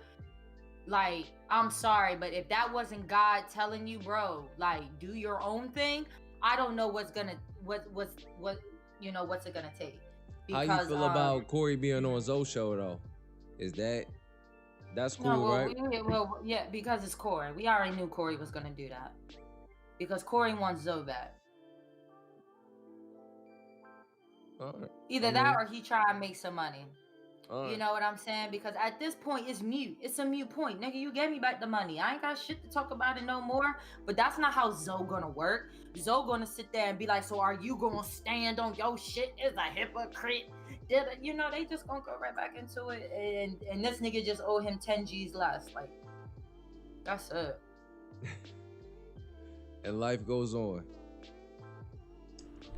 like, I'm sorry, but if that wasn't God telling you, bro, like, do your own thing, I don't know what's it gonna take. Because, how you feel about Corey being on Zoe's show though? That's cool, right? Yeah, because it's Corey. We already knew Corey was gonna do that. Because Corey wants Zoe back. Right. Either that or he try to make some money. You know what I'm saying? Because at this point, it's mute. It's a mute point. Nigga, you gave me back the money. I ain't got shit to talk about it no more. But that's not how Zoe gonna work. Zoe gonna sit there and be like, so are you gonna stand on your shit as a hypocrite? You know, they just gonna go right back into it. And this nigga just owe him 10 G's less. Like, that's it. And life goes on.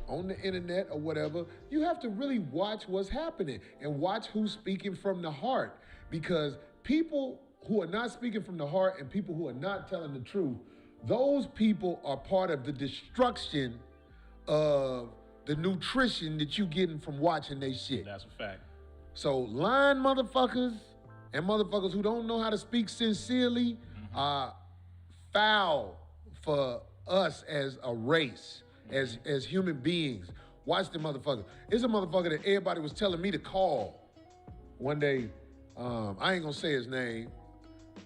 On the internet or whatever, you have to really watch what's happening and watch who's speaking from the heart. Because people who are not speaking from the heart and people who are not telling the truth, those people are part of the destruction of the nutrition that you getting from watching they shit. That's a fact. So lying motherfuckers and motherfuckers who don't know how to speak sincerely are foul for us as a race. As human beings. Watch the motherfucker. It's a motherfucker that everybody was telling me to call one day. I ain't gonna say his name.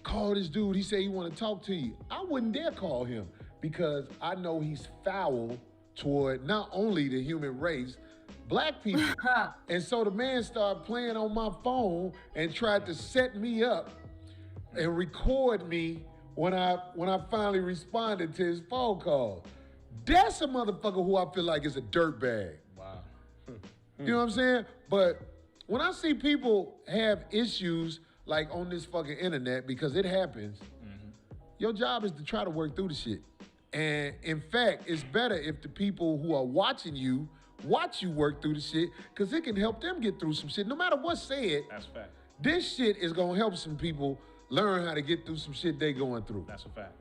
Call this dude. He said he want to talk to you. I wouldn't dare call him because I know he's foul toward not only the human race, black people. And so the man started playing on my phone and tried to set me up and record me when I finally responded to his phone call. That's a motherfucker who I feel like is a dirtbag. Wow. You know what I'm saying? But when I see people have issues like on this fucking internet, because it happens, your job is to try to work through the shit. And in fact, it's better if the people who are watching you watch you work through the shit, because it can help them get through some shit. No matter what's said, That's a fact. this shit is gonna help some people learn how to get through some shit they going through. That's a fact.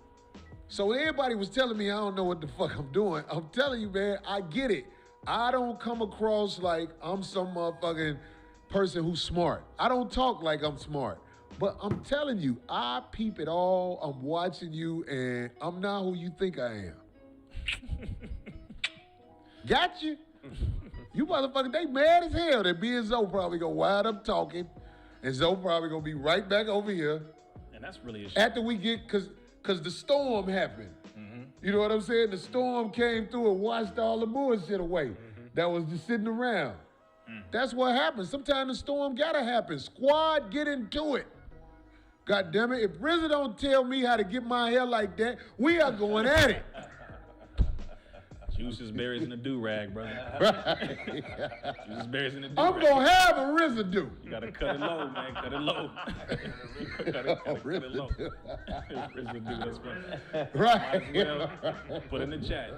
So everybody was telling me I don't know what the fuck I'm doing. I'm telling you, man, I get it. I don't come across like I'm some motherfucking person who's smart. I don't talk like I'm smart. But I'm telling you, I peep it all. I'm watching you, and I'm not who you think I am. Got you? You motherfuckers, they mad as hell that me and Zoe probably gonna wind up talking, and Zoe probably gonna be right back over here. And that's really a shit. After we get, cause the storm happened. You know what I'm saying? The storm came through and washed all the bullshit away that was just sitting around. That's what happens. Sometimes the storm gotta happen. Squad, get into it. God damn it. If RZA don't tell me how to get my hair like that, we are going at it. Juices, berries, and a do-rag, brother. Right. Juices, berries, and a do-rag. I'm gonna have a RZA do. You gotta cut it low, man. Cut it low. Gotta cut it low. RZA do, that's funny. Right. Might as well put in the chat.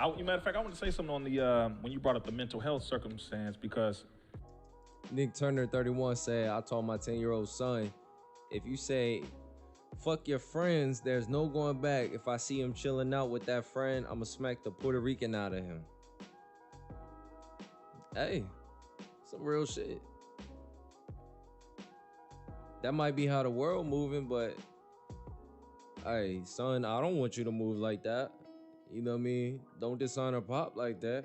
Matter of fact, I want to say something on the when you brought up the mental health circumstance, because Nick Turner 31 said, I told my 10-year-old son, if you say fuck your friends, there's no going back. If I see him chilling out with that friend, I'ma smack the Puerto Rican out of him. Hey, some real shit. That might be how the world moving, but hey, son, I don't want you to move like that. You know what I mean? Don't dishonor Pop like that.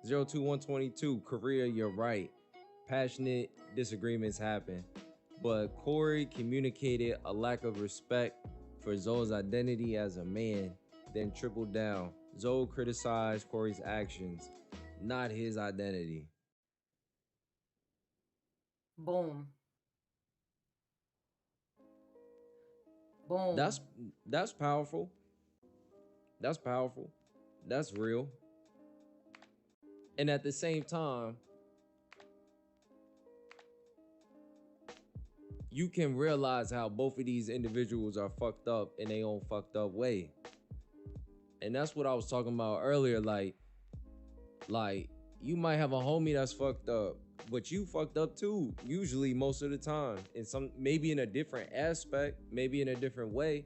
02122, Korea, you're right. Passionate disagreements happen. But Corey communicated a lack of respect for Zoe's identity as a man, then tripled down Zoe criticized Corey's actions, not his identity. Boom. Boom. That's powerful. That's powerful. That's real. And at the same time, you can realize how both of these individuals are fucked up in their own fucked up way. And that's what I was talking about earlier. Like you might have a homie that's fucked up, but you fucked up too, usually most of the time. And maybe in a different aspect, maybe in a different way.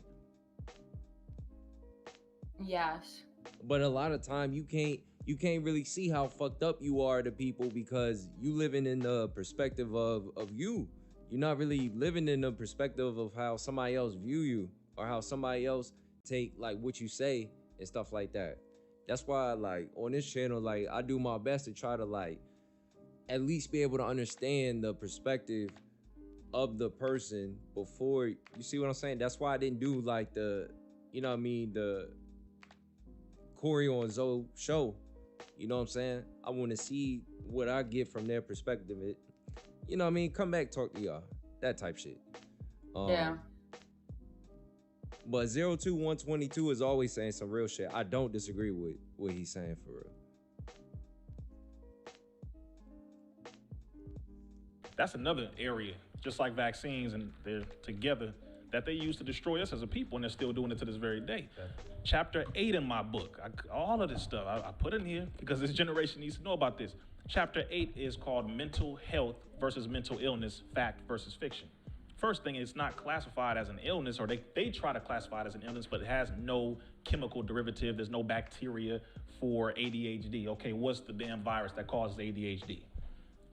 Yes. But a lot of time you can't really see how fucked up you are to people because you living in the perspective of you. You're not really living in the perspective of how somebody else view you or how somebody else take like what you say and stuff like that. That's why like on this channel, like I do my best to try to like at least be able to understand the perspective of the person before, you see what I'm saying? That's why I didn't do like the, you know what I mean, the Corey on Zoe show. You know what I'm saying? I want to see what I get from their perspective. You know what I mean? Come back, talk to y'all. That type shit. Yeah. But 02122 is always saying some real shit. I don't disagree with what he's saying for real. That's another area, just like vaccines, and they're together, that they use to destroy us as a people, and they're still doing it to this very day. Okay. Chapter 8 in my book, all of this stuff, I put in here because this generation needs to know about this. Chapter 8 is called Mental Health versus Mental Illness, Fact versus Fiction. First thing, it's not classified as an illness, or they try to classify it as an illness, but it has no chemical derivative. There's no bacteria for ADHD. Okay, what's the damn virus that causes ADHD?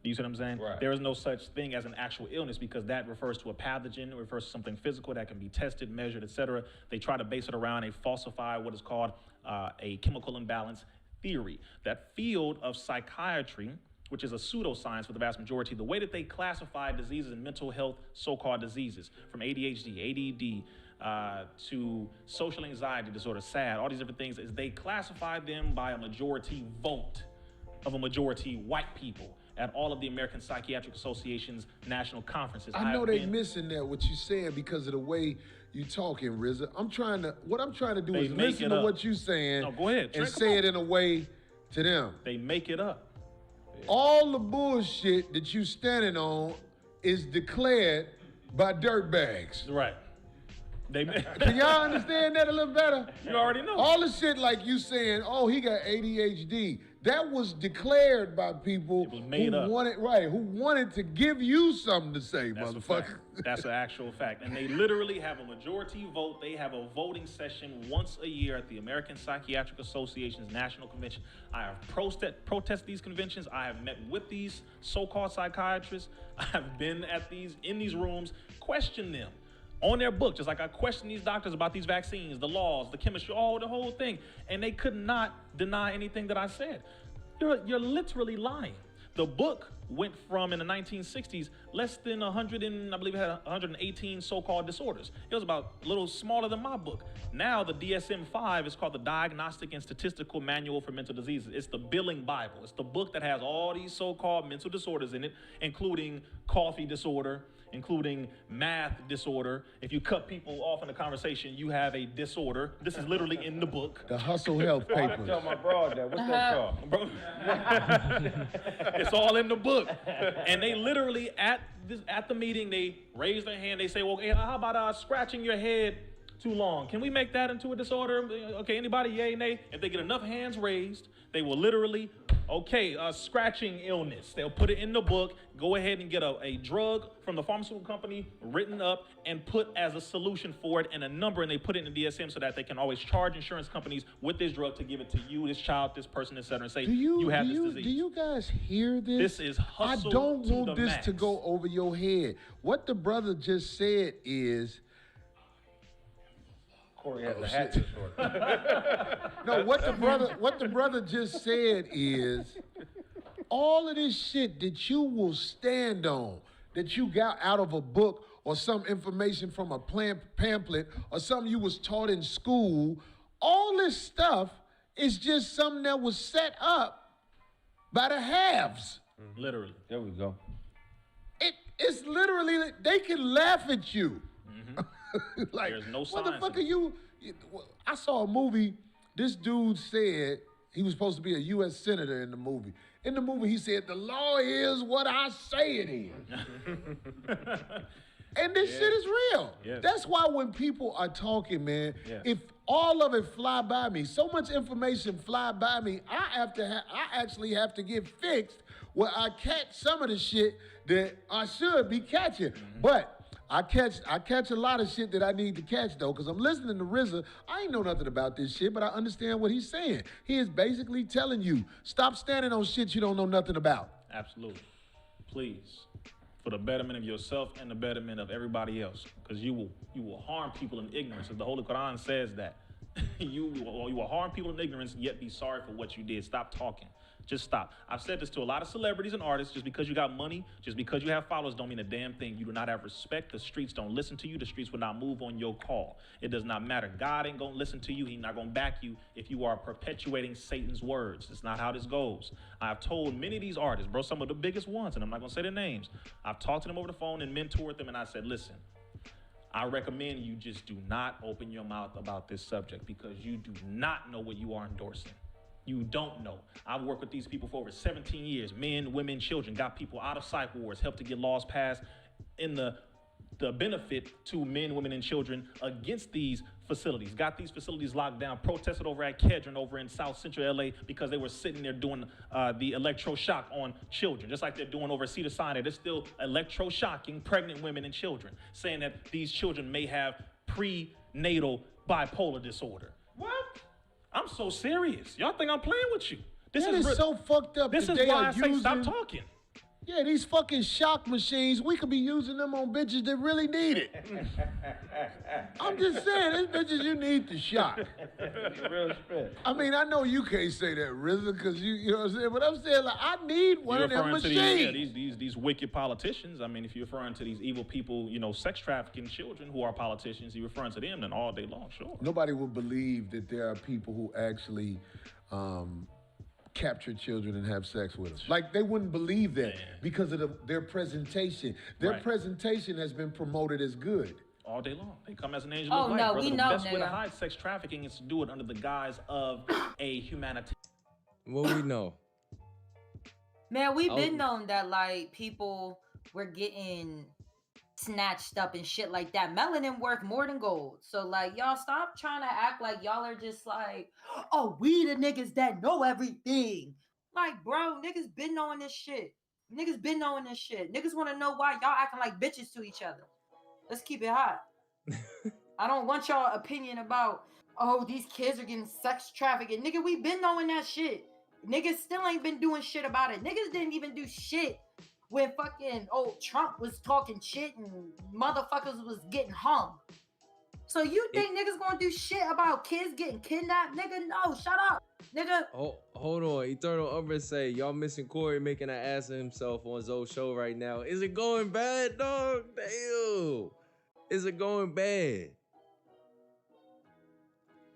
You see what I'm saying? Right. There is no such thing as an actual illness because that refers to a pathogen, it refers to something physical that can be tested, measured, etc. They try to base it around a falsified, what is called a chemical imbalance theory. That field of psychiatry, which is a pseudoscience for the vast majority, the way that they classify diseases and mental health, so-called diseases, from ADHD, ADD, to social anxiety disorder, SAD, all these different things, is they classify them by a majority vote of a majority white people at all of the American Psychiatric Association's national conferences. I know they missing that, what you saying, because of the way you talking, RZA. What I'm trying to do is listen to what you saying. No, go ahead. And say it in a way to them. They make it up. Yeah. All the bullshit that you standing on is declared by dirtbags. Right. Can y'all understand that a little better? You already know. All the shit like you saying, oh, he got ADHD. That was declared by people who wanted to give you something to say, That's motherfucker. That's an actual fact. And they literally have a majority vote. They have a voting session once a year at the American Psychiatric Association's National Convention. I have protested these conventions. I have met with these so-called psychiatrists. I have been in these rooms, questioned them on their book, just like I questioned these doctors about these vaccines, the laws, the chemistry, the whole thing. And they could not deny anything that I said. You're literally lying. The book went from, in the 1960s, less than 100 and, I believe it had 118 so-called disorders. It was about a little smaller than my book. Now the DSM-5 is called the Diagnostic and Statistical Manual for Mental Diseases. It's the billing Bible. It's the book that has all these so-called mental disorders in it, including coffee disorder, including math disorder. If you cut people off in a conversation, you have a disorder. This is literally in the book. The Hustle Health papers. Tell my broad that. What's that called? Bro. It's all in the book. And they literally, at the meeting, they raise their hand. They say, well, hey, how about scratching your head too long? Can we make that into a disorder? Okay, anybody, yay, nay? If they get enough hands raised, they will literally, scratching illness. They'll put it in the book, go ahead and get a drug from the pharmaceutical company written up and put as a solution for it and a number, and they put it in the DSM so that they can always charge insurance companies with this drug to give it to you, this child, this person, et cetera, and say, you have this disease. Do you guys hear this? This is hustle. I don't to want the this max. to go over your head. What the brother just said is, Corey has a hat disorder. no, what the brother just said is, all of this shit that you will stand on, that you got out of a book or some information from a pamphlet or something you was taught in school, all this stuff It's just something that was set up by the haves. Literally. There we go. It's literally, they can laugh at you. Like, There's no what the science fuck in are you? I saw a movie. This dude said he was supposed to be a U.S. senator in the movie. In the movie, he said, "The law is what I say it is." And this shit is real. Yes. That's why when people are talking, man, Yes. if all of it fly by me, so much information fly by me, I actually have to get fixed where I catch some of the shit that I should be catching. But I catch a lot of shit that I need to catch though, because I'm listening to RZA. I ain't know nothing about this shit, but I understand what he's saying. He is basically telling you, stop standing on shit you don't know nothing about. Absolutely. Please. For the betterment of yourself and the betterment of everybody else. Because you will harm people in ignorance. As the Holy Quran says that. you will harm people in ignorance, yet be sorry for what you did. Stop talking. Just stop. I've said this to a lot of celebrities and artists. Just because you got money, just because you have followers, don't mean a damn thing. You do not have respect. The streets don't listen to you. The streets will not move on your call. It does not matter. God ain't gonna listen to you. He's not gonna back you if you are perpetuating Satan's words. It's not how this goes. I've told many of these artists, bro, some of the biggest ones, and I'm not gonna say their names. I've talked to them over the phone and mentored them, and I said, listen, I recommend you just do not open your mouth about this subject because you do not know what you are endorsing. You don't know. I've worked with these people for over 17 years. Men, women, children, got people out of psych wards, helped to get laws passed in the benefit to men, women, and children against these facilities. Got these facilities locked down, protested over at Kedron over in South Central LA because they were sitting there doing the electroshock on children, just like they're doing over Cedar Sinai. They're still electroshocking pregnant women and children, saying that these children may have prenatal bipolar disorder. What? I'm so serious. Y'all think I'm playing with you? This is so fucked up. This that is they why are I say stop using- talking. Yeah, these fucking shock machines, we could be using them on bitches that really need it. I'm just saying, these bitches, you need the shock. Real spit. I mean, I know you can't say that, RZA, because you know what I'm saying, but I'm saying, like, I need one You're of them referring machines. to these wicked politicians. I mean, if you're referring to these evil people, you know, sex trafficking children who are politicians, you're referring to them then all day long, sure. Nobody would believe that there are people who actually capture children and have sex with them. Like, they wouldn't believe that because of their presentation. Their presentation has been promoted as good. All day long. They come as an angel Oh, of light, no, brother. we The know, best way to nigga. hide sex trafficking is to do it under the guise of a humanitarian. What we know. Man, we've been Oh. known that like people were getting snatched up and shit like that. Melanin worth more than gold. So like y'all stop trying to act like y'all are just like, oh, we the niggas that know everything. Like, bro, niggas been knowing this shit. Niggas been knowing this shit. Niggas want to know why y'all acting like bitches to each other. Let's keep it hot. I don't want y'all opinion about, oh, these kids are getting sex trafficking. Nigga, we been knowing that shit. Niggas still ain't been doing shit about it. Niggas didn't even do shit when fucking Trump was talking shit and motherfuckers was getting hung. So you think niggas gonna do shit about kids getting kidnapped? Nigga, no, shut up. Nigga. Oh, hold on. Eternal Umber say, y'all missing Corey making an ass of himself on Zoe's show right now. Is it going bad, dog? Damn. Is it going bad?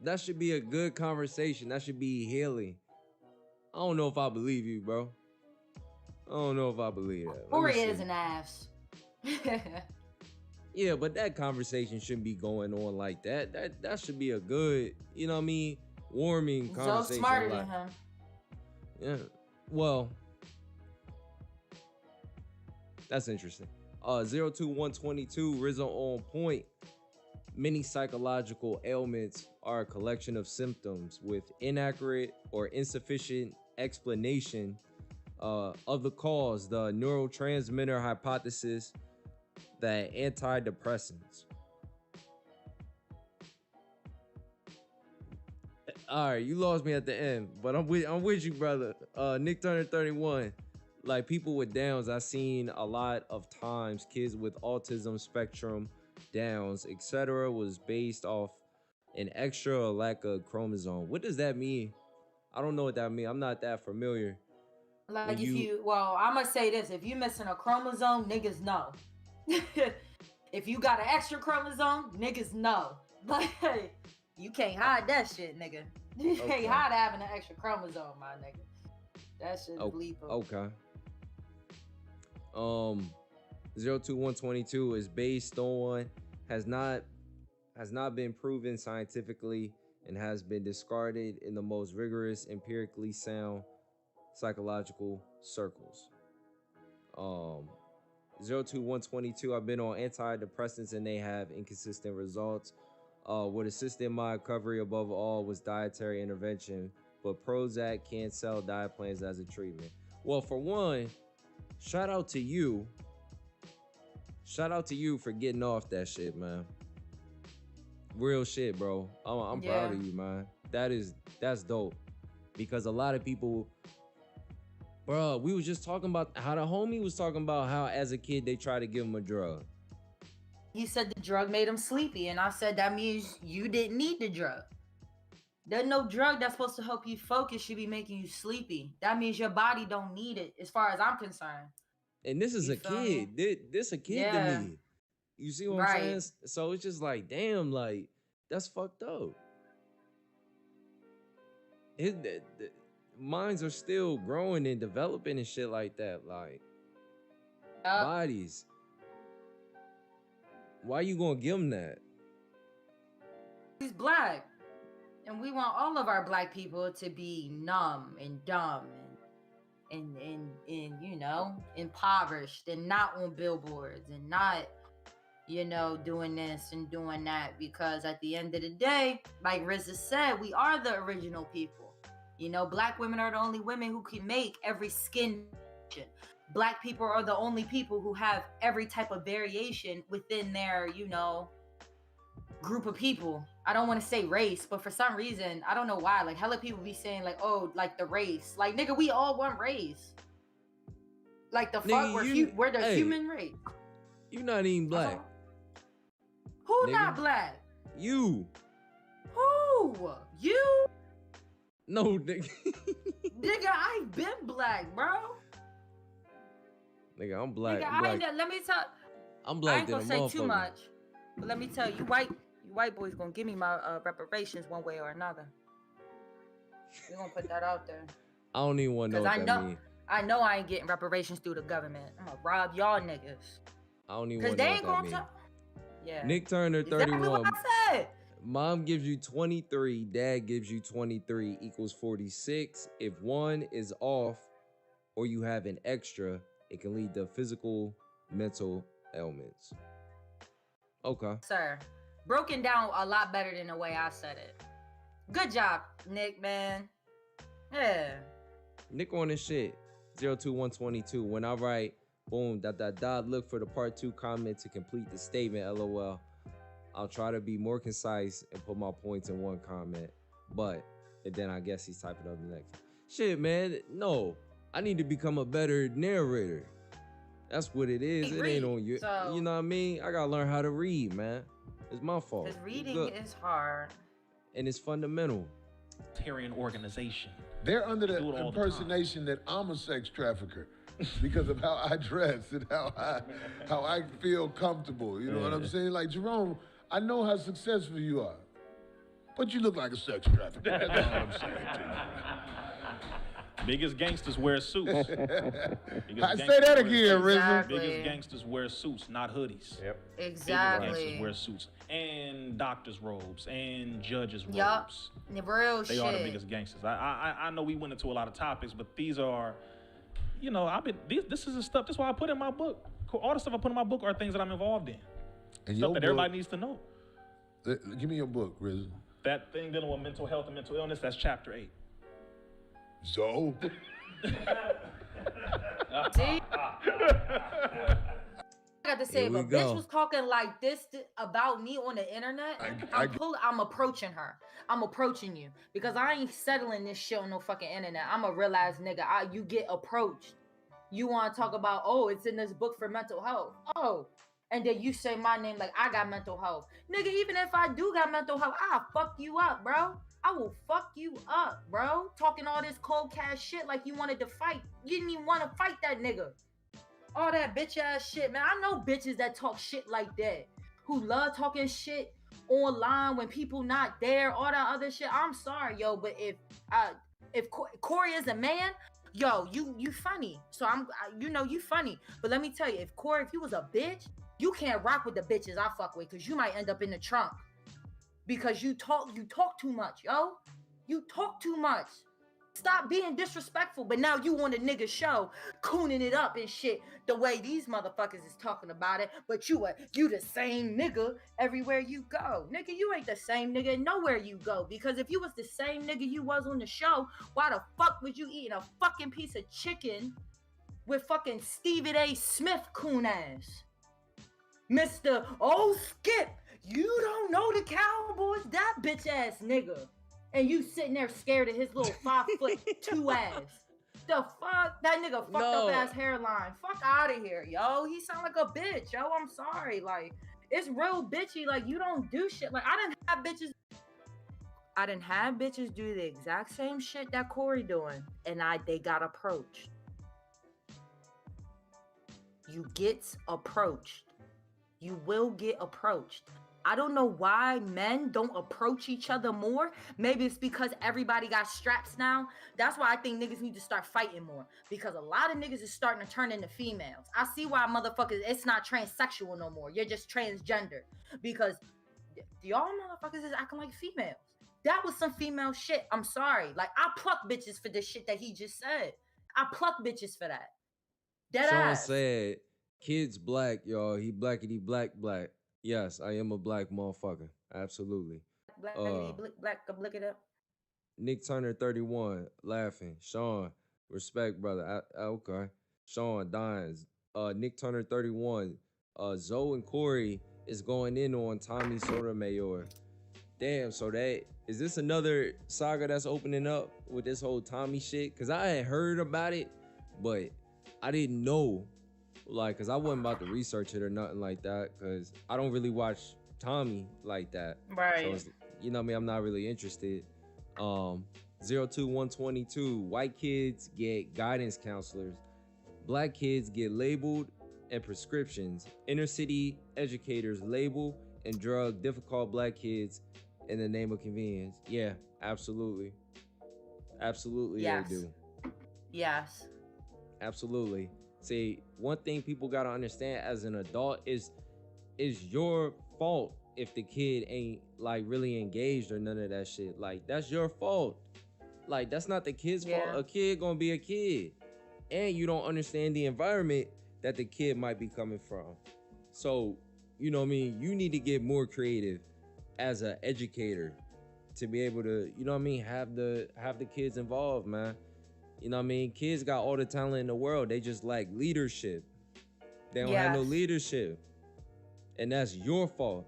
That should be a good conversation. That should be healing. I don't know if I believe you, bro. I don't know if I believe that. Let me Corey see. is an ass. Yeah, but that conversation shouldn't be going on like that. That should be a good, you know what I mean, warming So conversation. smarter like, than him. yeah. Well, that's interesting. 02122 RZA on point. Many psychological ailments are a collection of symptoms with inaccurate or insufficient explanation of the cause, the neurotransmitter hypothesis, that antidepressants. All right, you lost me at the end, but I'm with you, brother. Nick Turner 31. Like, people with Downs, I've seen a lot of times kids with autism spectrum, Downs, etc., was based off an extra or lack of chromosome. What does that mean? I don't know what that means. I'm not that familiar. Like When well, I'm gonna say this: if you missing a chromosome, niggas know. If you got an extra chromosome, niggas know. Like, you can't hide that shit, nigga. You Okay. ain't hot having an extra chromosome, my nigga. That shit's lethal. Okay. 02122 is based on has not been proven scientifically and has been discarded in the most rigorous, empirically sound psychological circles. 02122, I've been on antidepressants and they have inconsistent results. What assisted my recovery above all was dietary intervention, but Prozac can't sell diet plans as a treatment. Well, for one, shout out to you for getting off that shit, man. Real shit, bro. I'm proud of you, man. That's dope. Because a lot of people, bro, we was just talking about how the homie was talking about how as a kid they tried to give him a drug. He said the drug made him sleepy, and I said that means you didn't need the drug. There's no drug that's supposed to help you focus should be making you sleepy. That means your body don't need it, as far as I'm concerned. And this is You a feel me? kid. This a kid to Yeah. me. You see what Right. I'm saying? So it's just like, damn, like that's fucked up. The minds are still growing and developing and shit like that. Like bodies. Why you gonna give them that? He's black, and we want all of our black people to be numb and dumb and you know, impoverished and not on billboards and not, you know, doing this and doing that, because at the end of the day, like Rizza said, we are the original people. You know, black women are the only women who can make every skin. Black people are the only people who have every type of variation within their, you know, group of people. I don't want to say race, but for some reason, I don't know why, like hella people be saying like, oh, like the race. Like, nigga, we all one race. Like the fuck, Nigga, we're the hey, human race. You not even black. Who Nigga. not black? You. Who? You? No, nigga. Nigga, I've been black, bro. Nigga, I'm black. Nigga, I'm black. let me tell. I'm I black ain't than a gonna say too motherfucker. much, but let me tell you, you white boys gonna give me my reparations one way or another. We're gonna put that out there. I don't even want to know Cause what I that know, mean. I know I ain't getting reparations through the government. I'm gonna rob y'all niggas. I don't even Cause want to they know ain't what that gonna mean. talk. Yeah. Nick Turner, Exactly 31. what I said. Mom gives you 23. Dad gives you 23 equals 46. If one is off or you have an extra, it can lead to physical, mental ailments. Okay. Sir, broken down a lot better than the way I said it. Good job, Nick, man. Yeah. Nick on this shit. 02122. When I write, boom, ... look for the part 2 comment to complete the statement, LOL. I'll try to be more concise and put my points in one comment. And then I guess he's typing up the next one. Shit, man. No. I need to become a better narrator. That's what it is. It ain't on you. So- You know what I mean? I gotta learn how to read, man. It's my fault. Because It's reading good. is hard. And it's fundamental. Tyrian organization. They're under the Do it all the impersonation that I'm a sex trafficker because of how I dress and how I feel comfortable. You know what I'm saying? Like, Jerome, I know how successful you are, but you look like a sex trafficker. That's all I'm saying to Biggest gangsters wear suits. you. Biggest I gangsters say that wear again, suits. RZA. Exactly. Biggest gangsters wear suits, not hoodies. Yep. Biggest Exactly. gangsters wear suits and doctors' robes and judges' Yup. robes. The real They shit. are the biggest gangsters. I know we went into a lot of topics, but these are, you know, this is the stuff. That's why I put in my book. All the stuff I put in my book are things that I'm involved in. And Stuff that everybody needs to know. Give me your book, RZA. That thing dealing with mental health and mental illness, that's chapter 8. So? See? I got to say, Here if we a bitch go. was talking like this about me on the internet, I'm approaching her. I'm approaching you because I ain't settling this shit on no fucking internet. I'm a real ass nigga. You get approached. You want to talk about, oh, it's in this book for mental health. Oh, and then you say my name like I got mental health. Nigga, even if I do got mental health, I'll fuck you up, bro. I will fuck you up, bro. Talking all this cold cash shit like you wanted to fight. You didn't even want to fight that nigga. All that bitch ass shit, man. I know bitches that talk shit like that, who love talking shit online when people not there, all that other shit. I'm sorry, yo, but if Corey is a man, yo, you funny. So you funny. But let me tell you, if you was a bitch, you can't rock with the bitches I fuck with, because you might end up in the trunk. Because you talk too much, yo. You talk too much. Stop being disrespectful. But now you on a nigga show, cooning it up and shit, the way these motherfuckers is talking about it. But you the same nigga everywhere you go. Nigga, you ain't the same nigga nowhere you go. Because if you was the same nigga you was on the show, why the fuck was you eating a fucking piece of chicken with fucking Stephen A. Smith coon ass? Mr. Oh Skip, you don't know the Cowboys, that bitch ass nigga. And you sitting there scared of his little 5'2" ass. The fuck? That nigga fucked up ass hairline. Fuck out of here, yo. He sound like a bitch, yo. I'm sorry. Like, it's real bitchy. Like, you don't do shit. Like, I didn't have bitches do the exact same shit that Corey doing. And they got approached. You get approached. You will get approached. I don't know why men don't approach each other more. Maybe it's because everybody got straps now. That's why I think niggas need to start fighting more. Because a lot of niggas is starting to turn into females. I see why motherfuckers, it's not transsexual no more. You're just transgender. Because y'all motherfuckers is acting like females. That was some female shit. I'm sorry. Like, I pluck bitches for this shit that he just said. I pluck bitches for that. Sean said, kids black, y'all. He blackity black. Yes, I am a black motherfucker. Absolutely. Black, look it up. Nick Turner 31 laughing. Sean, respect, brother. Okay. Sean Dines. Nick Turner 31. Zoe and Corey is going in on Tommy Sotomayor. Damn, so is this another saga that's opening up with this whole Tommy shit? Cause I had heard about it, but I didn't know. Like, cause I wasn't about to research it or nothing like that, cause I don't really watch Tommy like that. Right. So it's, you know what I mean? I'm not really interested. 02122, white kids get guidance counselors. Black kids get labeled and prescriptions. Inner city educators label and drug difficult black kids in the name of convenience. Yeah, absolutely. Absolutely, yes. They do. Yes. Absolutely. See, one thing people gotta understand as an adult is your fault if the kid ain't like really engaged or none of that shit. Like, that's your fault. Like, that's not the kid's fault. A kid gonna be a kid. And you don't understand the environment that the kid might be coming from. So, you know what I mean? You need to get more creative as an educator to be able to, you know what I mean, have the kids involved, man. You know what I mean? Kids got all the talent in the world. They just lack leadership. They don't have no leadership. And that's your fault.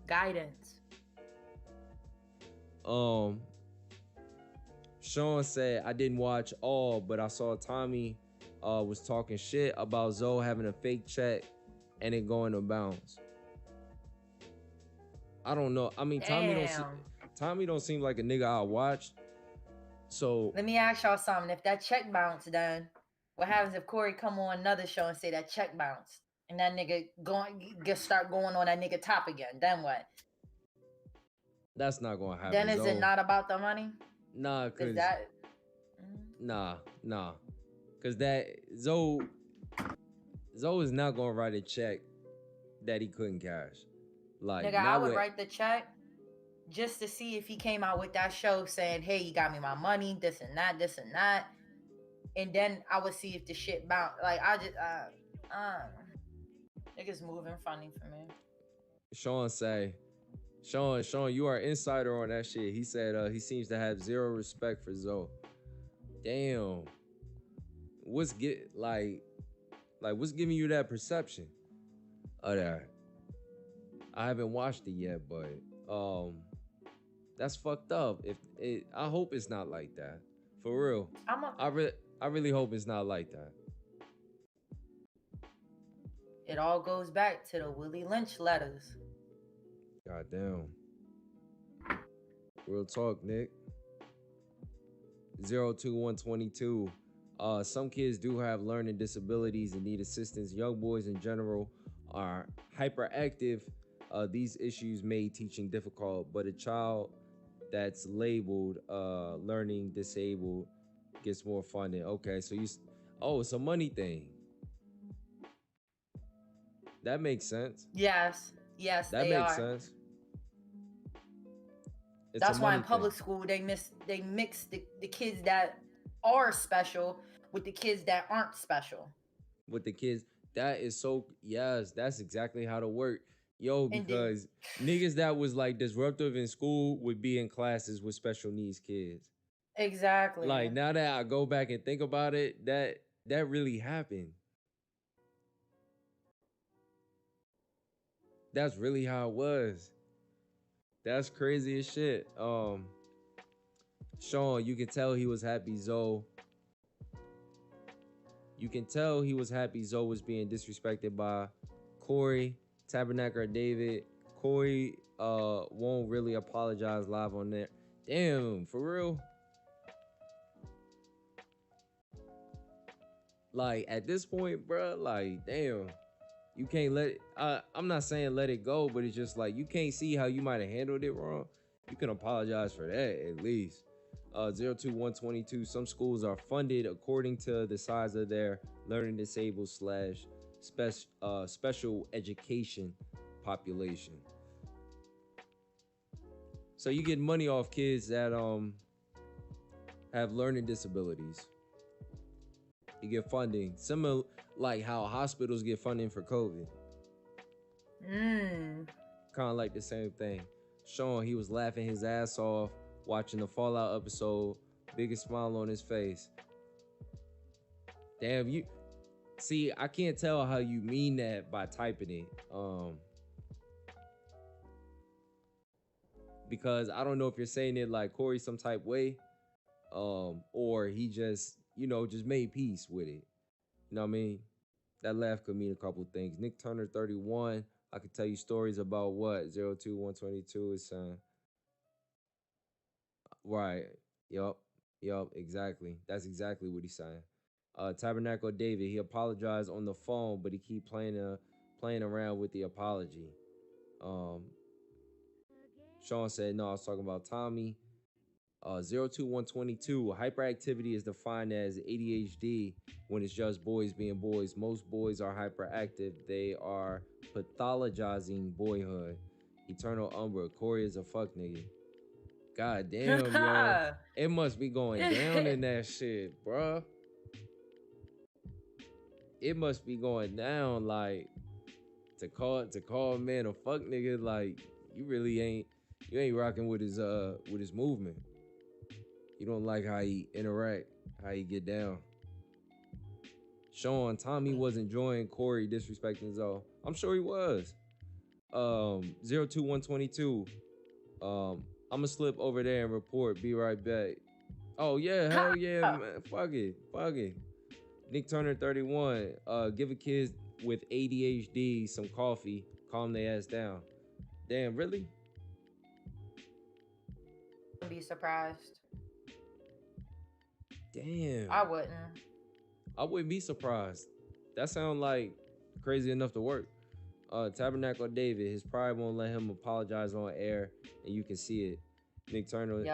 Guidance. Sean said, I didn't watch all, but I saw Tommy was talking shit about Zoe having a fake check and it going to bounce. I don't know. I mean, Tommy don't seem like a nigga I watched. So let me ask y'all something. If that check bounced, then what happens if Corey come on another show and say that check bounced and that nigga start going on that nigga top again? Then what? That's not gonna happen. Then is it not about the money? Nah, cause that. Nah, cause that Zoe is not gonna write a check that he couldn't cash. Like, nigga, I would write the check just to see if he came out with that show saying, hey, you got me my money, this and that. And then I would see if the shit bounced. Like, I just, niggas moving funny for me. Sean say, Sean, you are insider on that shit. He said he seems to have zero respect for Zoe. Damn. What's giving you that perception of that? I haven't watched it yet, but that's fucked up. I hope it's not like that. For real. I really hope it's not like that. It all goes back to the Willie Lynch letters. Goddamn. Real talk, Nick. 02122. Some kids do have learning disabilities and need assistance. Young boys in general are hyperactive These issues made teaching difficult, but a child that's labeled learning disabled gets more funding. Okay, so it's a money thing. That makes sense. Yes, That they makes are. sense. It's That's a why money in public thing. school they mix the kids that are special with the kids that aren't special. With the kids, that is so, yes, that's exactly how to work. Yo, And then because niggas that was like disruptive in school would be in classes with special needs kids. exactly. Like, now that I go back and think about it, that really happened. That's really how it was. That's crazy as shit. Sean, you can tell he was happy Zoe. You can tell he was happy Zoe was being disrespected by Corey, Tabernacle, David. Corey won't really apologize live on there. Damn, for real? Like, at this point, bro, like, damn. You can't let it, I'm not saying let it go, but it's just like, you can't see how you might have handled it wrong. You can apologize for that at least. 02122, some schools are funded according to the size of their learning disabled / special education population. So you get money off kids that have learning disabilities. You get funding, similar like how hospitals get funding for COVID. Kind of like the same thing. Sean, he was laughing his ass off watching the Fallout episode, biggest smile on his face. Damn, you see, I can't tell how you mean that by typing it. Because I don't know if you're saying it like Corey some type way, or he just, just made peace with it. You know what I mean? That laugh could mean a couple things. Nick Turner 31, I could tell you stories about what 02122 is saying. Right. Yup, exactly. That's exactly what he's saying. Tabernacle David, he apologized on the phone, but he keep playing around with the apology. Sean said, no, I was talking about Tommy. 02122, hyperactivity is defined as ADHD when it's just boys being boys. Most boys are hyperactive. They are pathologizing boyhood. Eternal Umbra, Corey is a fuck nigga. God damn, yo. It must be going down in that shit, bruh. It must be going down, like, to call a man a fuck nigga, like, you ain't rocking with his movement. You don't like how he interact, how he get down. Sean, Tommy was enjoying Corey disrespecting Zoe. I'm sure he was. 02122. I'ma slip over there and report. Be right back. Oh yeah, hell yeah, man. Fuck it. Nick Turner 31. Give a kid with ADHD some coffee. Calm their ass down. Damn, really? I'd be surprised. Damn. I wouldn't. I wouldn't be surprised. That sounds like crazy enough to work. Tabernacle David, his pride won't let him apologize on air, and you can see it. Nick Turner,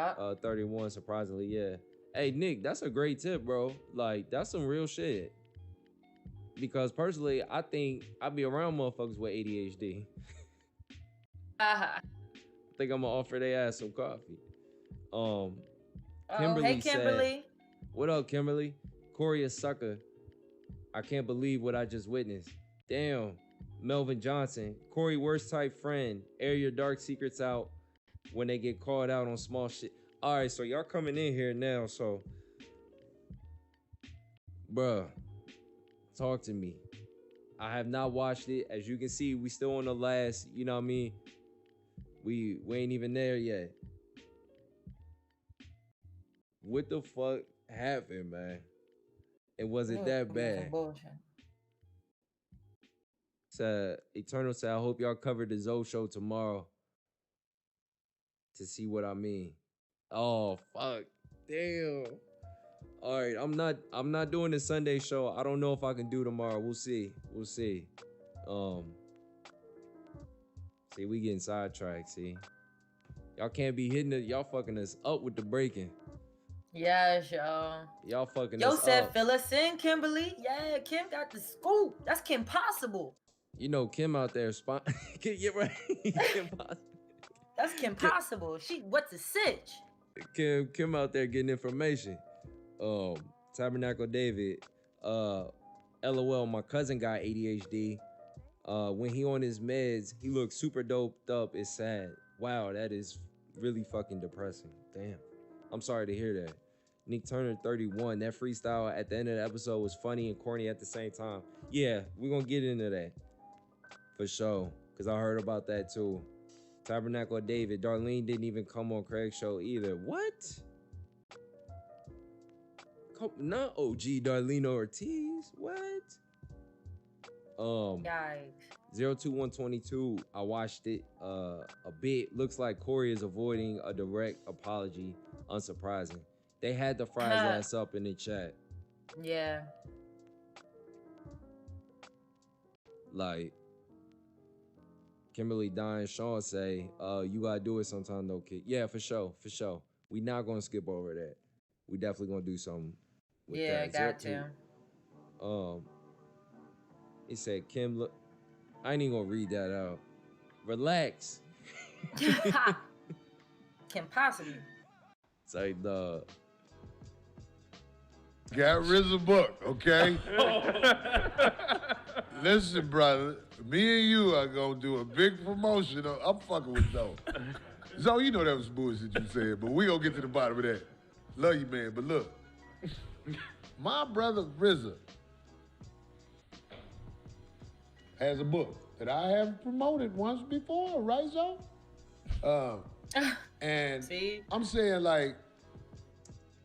31, surprisingly, yeah. Hey, Nick, that's a great tip, bro. Like, that's some real shit. Because personally, I think I be around motherfuckers with ADHD. I think I'm gonna offer their ass some coffee. Kimberly hey, Kimberly. said, what up, Kimberly? Corey a sucker. I can't believe what I just witnessed. Damn. Melvin Johnson, Corey worst type friend. Air your dark secrets out when they get called out on small shit. All right, so y'all coming in here now, so bruh, talk to me. I have not watched it. As you can see, we still on the last, you know what I mean? We ain't even there yet. What the fuck happened, man? And was it that bad? Eternal said, I hope y'all cover the Zoe show tomorrow to see what I mean. Oh fuck. Damn. All right, I'm not doing the Sunday show. I don't know if I can do tomorrow. We'll see. So See, we getting sidetracked, see. Y'all can't be hitting it. Y'all fucking us up with the breaking. Yes, y'all. Y'all fucking Yo us said, up. fill us in, Kimberly. Yeah, Kim got the scoop. That's Kim Possible. You know, Kim out there, get right. Kim, That's Kim Possible. What's a sitch? Kim out there getting information. Tabernacle David, LOL, my cousin got ADHD. When he on his meds, he looks super doped up. It's sad. Wow, that is really fucking depressing. Damn. I'm sorry to hear that. Nick Turner 31. That freestyle at the end of the episode was funny and corny at the same time. Yeah, we're gonna get into that. For sure. Cause I heard about that too. Tabernacle David. Darlene didn't even come on Craig's show either. What? Not OG Darlene Ortiz. What? Yikes. 02122. I watched it a bit. Looks like Corey is avoiding a direct apology. Unsurprising. They had the fries ass up in the chat. Yeah. Like Kimberly Dine Sean say, you gotta do it sometime though, kid. Yeah, for sure, for sure. We not gonna skip over that. We definitely gonna do something with that. Got to. He said, Kim, look, I ain't even gonna read that out. Relax. Kim Possible. It's like Got RZA book, okay? Listen, brother, me and you are gonna do a big promotion. I'm fucking with Zoe. Zoe, you know that was bullshit you said, but we gonna get to the bottom of that. Love you, man, but look. My brother RZA has a book that I have promoted once before, right, Zoe? And See? I'm saying, like,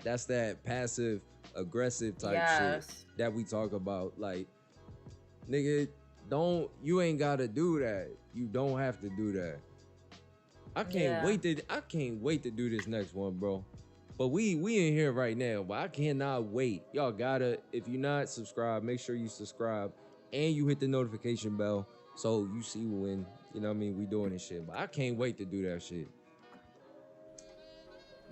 that's that passive aggressive type shit that we talk about. Like, nigga, you ain't gotta do that. You don't have to do that. I can't wait to do this next one, bro. But we in here right now, but I cannot wait. Y'all gotta, if you're not subscribed, make sure you subscribe and you hit the notification bell so you see when, you know what I mean, we doing this shit. But I can't wait to do that shit.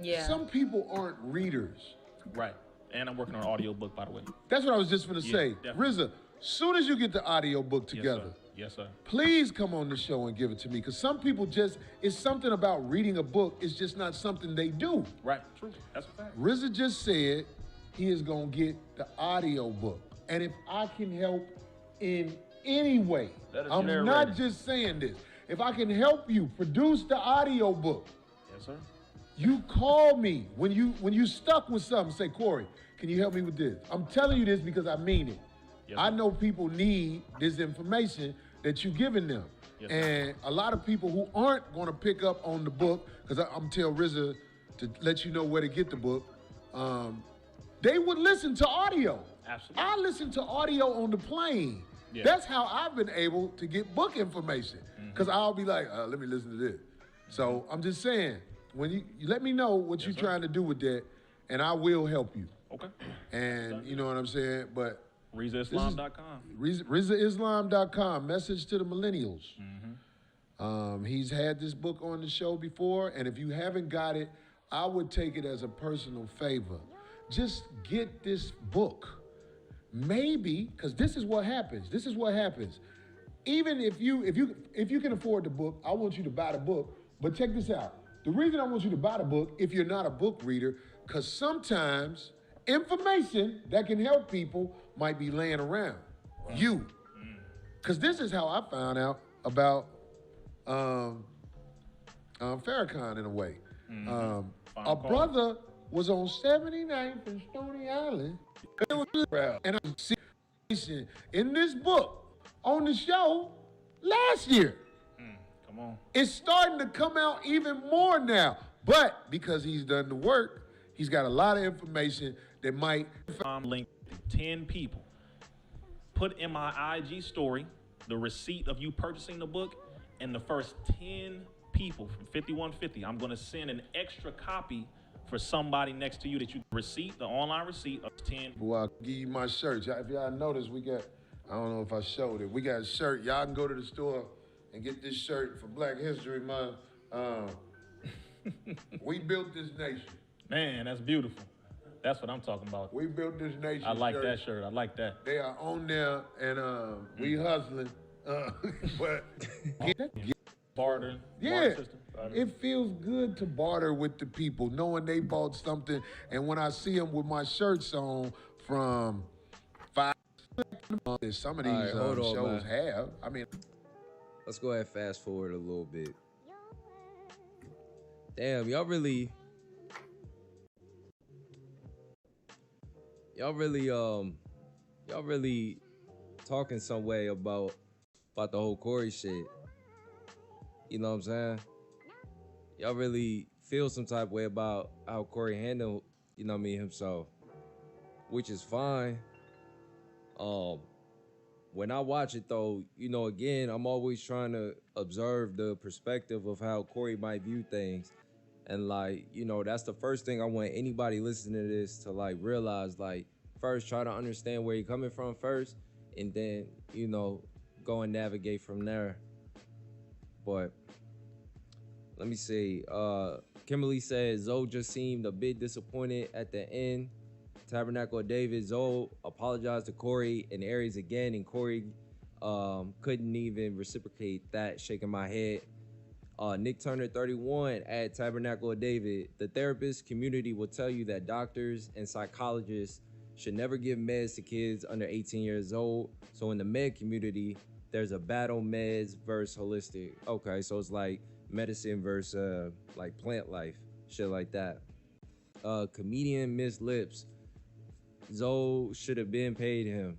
Yeah. Some people aren't readers. Right. And I'm working on an audio book, by the way. That's what I was just gonna say. Definitely. RZA, soon as you get the audio book together, Yes, sir. please come on the show and give it to me. Because some people it's something about reading a book. It's just not something they do. Right. True. That's a fact. RZA just said he is gonna get the audio book. And if I can help in any way, I'm not just saying this. If I can help you produce the audio book, Yes, sir. you call me when you stuck with something. Say, Corey, can you help me with this? I'm telling you this because I mean it. Yes, I sir. know people need this information that you're giving them. Yes, sir. And a lot of people who aren't going to pick up on the book, because I'm tell RZA to let you know where to get the book, they would listen to audio. Absolutely. I listen to audio on the plane. Yeah. That's how I've been able to get book information. Because I'll be like, let me listen to this. So I'm just saying, when you let me know what you're trying to do with that, and I will help you. Okay. And you know what I'm saying? But RZAIslam.com. RZAIslam.com, message to the millennials. He's had this book on the show before, and if you haven't got it, I would take it as a personal favor. Just get this book. Maybe, because this is what happens. This is what happens. Even if you can afford the book, I want you to buy the book. But check this out. The reason I want you to buy the book, if you're not a book reader, because sometimes information that can help people might be laying around you. Because this is how I found out about Farrakhan in a way. A brother was on 79th and Stony Island. And I'm seeing in this book on the show last year. Come on. It's starting to come out even more now. But because he's done the work, he's got a lot of information that might... Link 10 people. Put in my IG story the receipt of you purchasing the book, and the first 10 people from 5150, I'm going to send an extra copy for somebody next to you that you receipt, the online receipt of 10. Well, I'll give you my shirt. If y'all notice, we got, I don't know if I showed it, we got a shirt. Y'all can go to the store and get this shirt for Black History Month. We built this nation. Man, that's beautiful. That's what I'm talking about. We built this nation. I like that shirt. I like that. They are on there, and we hustling. But Barter. yeah, system. it feels good to barter with the people, knowing they bought something. And when I see them with my shirts on from 5, some of these hold on, shows man. have. I mean, Let's go ahead and fast forward a little bit. Damn, y'all really talking some way about the whole Corey shit. You know what I'm saying? Y'all really feel some type of way about how Corey handled, you know what I mean, himself, which is fine. When I watch it though, you know, again, I'm always trying to observe the perspective of how Corey might view things. And like, you know, that's the first thing I want anybody listening to this to like realize, like, first try to understand where you're coming from first, and then, you know, go and navigate from there. But let me see. Kimberly said Zoe just seemed a bit disappointed at the end. Tabernacle of David, Zoe apologized to Corey and Aries again, and Corey couldn't even reciprocate that, shaking my head. Nick Turner 31 at Tabernacle of David, the therapist community will tell you that doctors and psychologists should never give meds to kids under 18 years old. So in the med community, there's a battle, meds versus holistic. Okay, so it's like medicine versus like plant life, shit like that. Comedian Miss Lips, Zoe should have been paid him.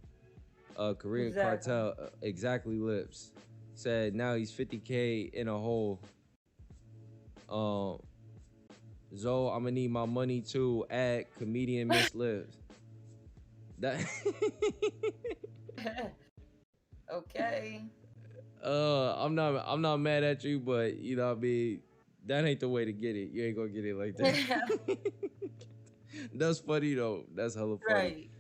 Korean Cartel, exactly Lips, said now he's 50K in a hole. Zoe, I'm gonna need my money too. At comedian Miss Lips. That Okay. I'm not mad at you, but you know what I mean, that ain't the way to get it. You ain't gonna get it like that. That's funny though. That's hella funny.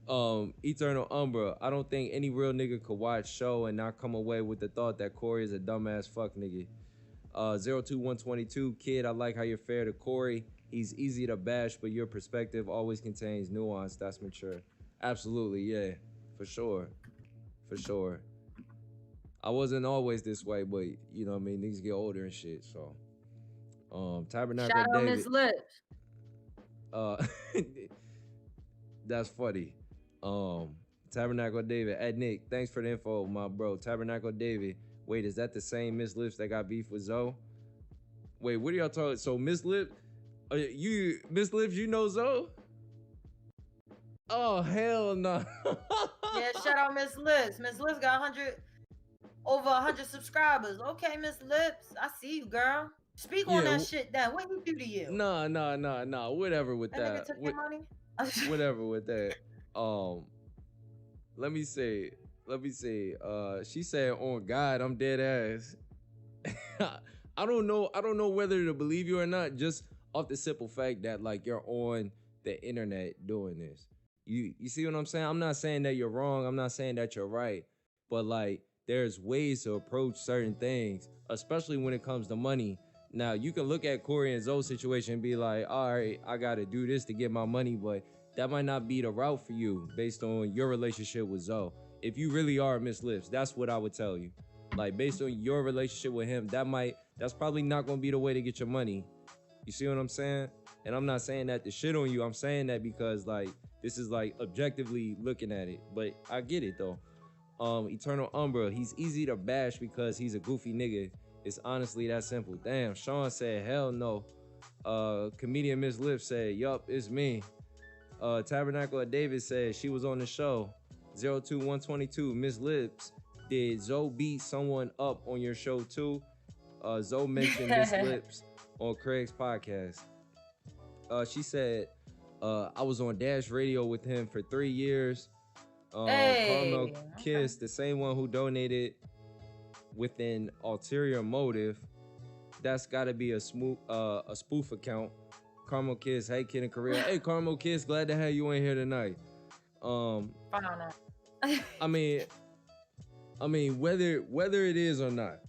Right. Eternal Umbra, I don't think any real nigga could watch show and not come away with the thought that Corey is a dumbass fuck nigga. 02122, kid, I like how you're fair to Corey. He's easy to bash, but your perspective always contains nuance. That's mature. Absolutely, yeah, for sure. For sure. I wasn't always this way, but you know what I mean, niggas get older and shit, so. Tabernacle Shout out David. Miss Lips. That's funny. Tabernacle David. At Nick, thanks for the info, my bro. Tabernacle David. Wait, is that the same Miss Lips that got beef with Zoe? Wait, what are y'all talking? So Miss Lips, Miss Lips, you know Zoe? Oh hell no. Yeah, shout out Miss Lips. Miss Lips got over 100 subscribers. Okay, Miss Lips, I see you, girl. Speak on that shit then. What he do to you? Nah. Whatever with that. Nigga took your money? Whatever with that. Let me see. She said, "On God, I'm dead ass." I don't know whether to believe you or not, just off the simple fact that like you're on the internet doing this. You see what I'm saying? I'm not saying that you're wrong. I'm not saying that you're right. But like there's ways to approach certain things, especially when it comes to money. Now, you can look at Corey and Zoe's situation and be like, all right, I got to do this to get my money, but that might not be the route for you based on your relationship with Zoe. If you really are Miss Lips, that's what I would tell you. Like, based on your relationship with him, that's probably not going to be the way to get your money. You see what I'm saying? And I'm not saying that to shit on you. I'm saying that because, like, this is, like, objectively looking at it. But I get it, though. Eternal Umbra, he's easy to bash because he's a goofy nigga. It's honestly that simple. Damn, Sean said, hell no. Comedian Miss Lips said, yup, it's me. Tabernacle of David said she was on the show. 02122, Miss Lips, did Zoe beat someone up on your show too? Zoe mentioned Miss Lips on Craig's podcast. She said, I was on Dash Radio with him for 3 years. Carmel Kiss, the same one who donated with an ulterior motive. That's got to be a spoof account. Carmel Kiss, hey Kid in Korea. Hey Carmel Kiss, glad to have you in here tonight. I mean, whether it is or not,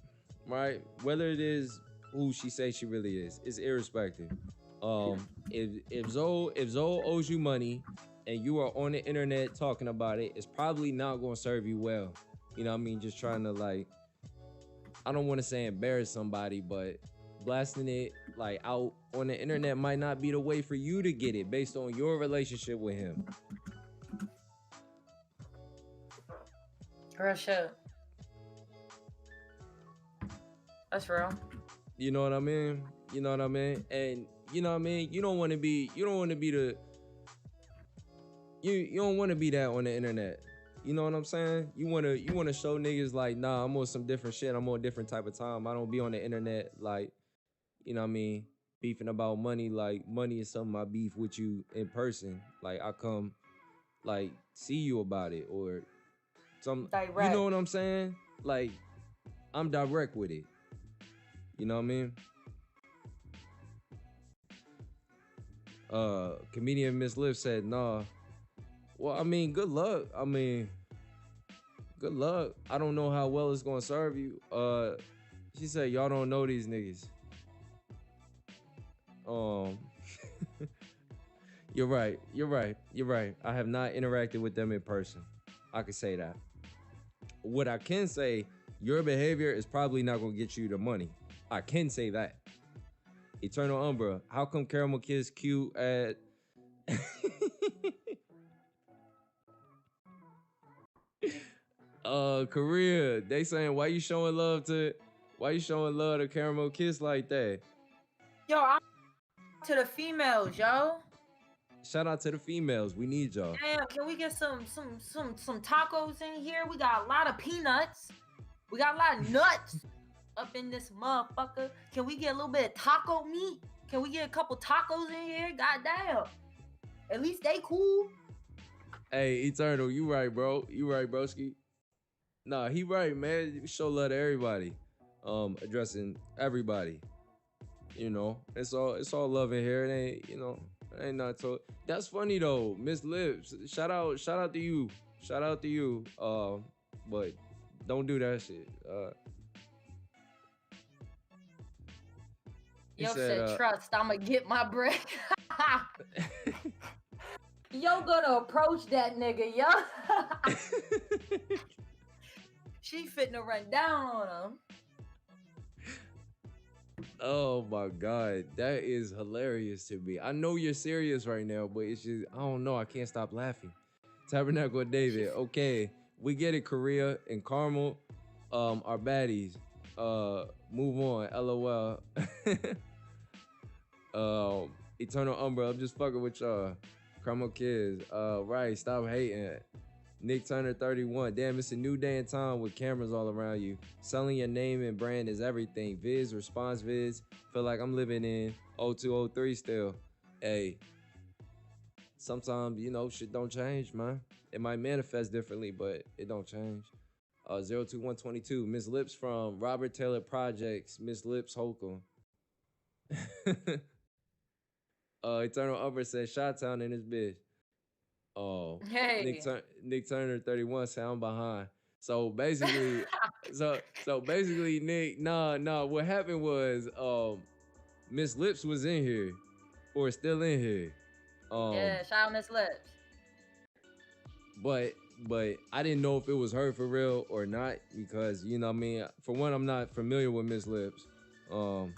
right? Whether it is who she says she really is, it's irrespective. If Zoe owes you money and you are on the internet talking about it, it's probably not gonna serve you well. You know what I mean? Just trying to like, I don't want to say embarrass somebody, but blasting it like out on the internet might not be the way for you to get it based on your relationship with him. Real shit. That's real. You know what I mean? You know what I mean? And you know what I mean? You don't want to be that on the internet. You know what I'm saying? You wanna show niggas like, nah, I'm on some different shit. I'm on a different type of time. I don't be on the internet like, you know what I mean, beefing about money. Like money is something I beef with you in person. Like I come like see you about it or some Direct. You know what I'm saying? Like I'm direct with it. You know what I mean? Comedian Miss Liv said, nah. Well, I mean, good luck. Good luck. I don't know how well it's gonna serve you. She said, y'all don't know these niggas. You're right. I have not interacted with them in person. I can say that. What I can say, your behavior is probably not gonna get you the money. I can say that. Eternal Umbra, how come Caramel Kiss cute at Korea? They saying why you showing love to Caramel Kiss like that? Yo, I'm to the females, yo. Shout out to the females. We need y'all. Damn, can we get some tacos in here? We got a lot of peanuts. We got a lot of nuts up in this motherfucker. Can we get a little bit of taco meat? Can we get a couple tacos in here? Goddamn. At least they cool. Hey, Eternal, you right, bro. You right, broski. Nah, he right, man. You show love to everybody. Addressing everybody. You know, it's all love in here. It ain't, you know, it ain't not so. That's funny though, Miss Lips. Shout out to you. Shout out to you. But don't do that shit. Yo said trust. I'ma get my bread. Yo gonna approach that nigga, yo. She fitting run down on him. Oh my God, that is hilarious to me. I know you're serious right now, but it's just, I don't know. I can't stop laughing. Tabernacle David, okay, we get it. Korea and Carmel, are baddies. Move on. LOL. Eternal Umbra, I'm just fucking with y'all. Carmel kids. Right, stop hating. Nick Turner 31. Damn, it's a new day and time with cameras all around you. Selling your name and brand is everything. Viz, response viz. Feel like I'm living in 0203 still. Hey, sometimes, you know, shit don't change, man. It might manifest differently, but it don't change. 02122. Miss Lips from Robert Taylor Projects. Miss Lips Holcomb. Eternal Umbra says Shot-Town in this bitch. Oh, hey. Nick Turner 31 said I'm behind. So basically, so basically, Nick, nah. What happened was, Miss Lips was in here, or still in here. Yeah, shout out Miss Lips. But I didn't know if it was her for real or not, because, you know what I mean, for one, I'm not familiar with Miss Lips. So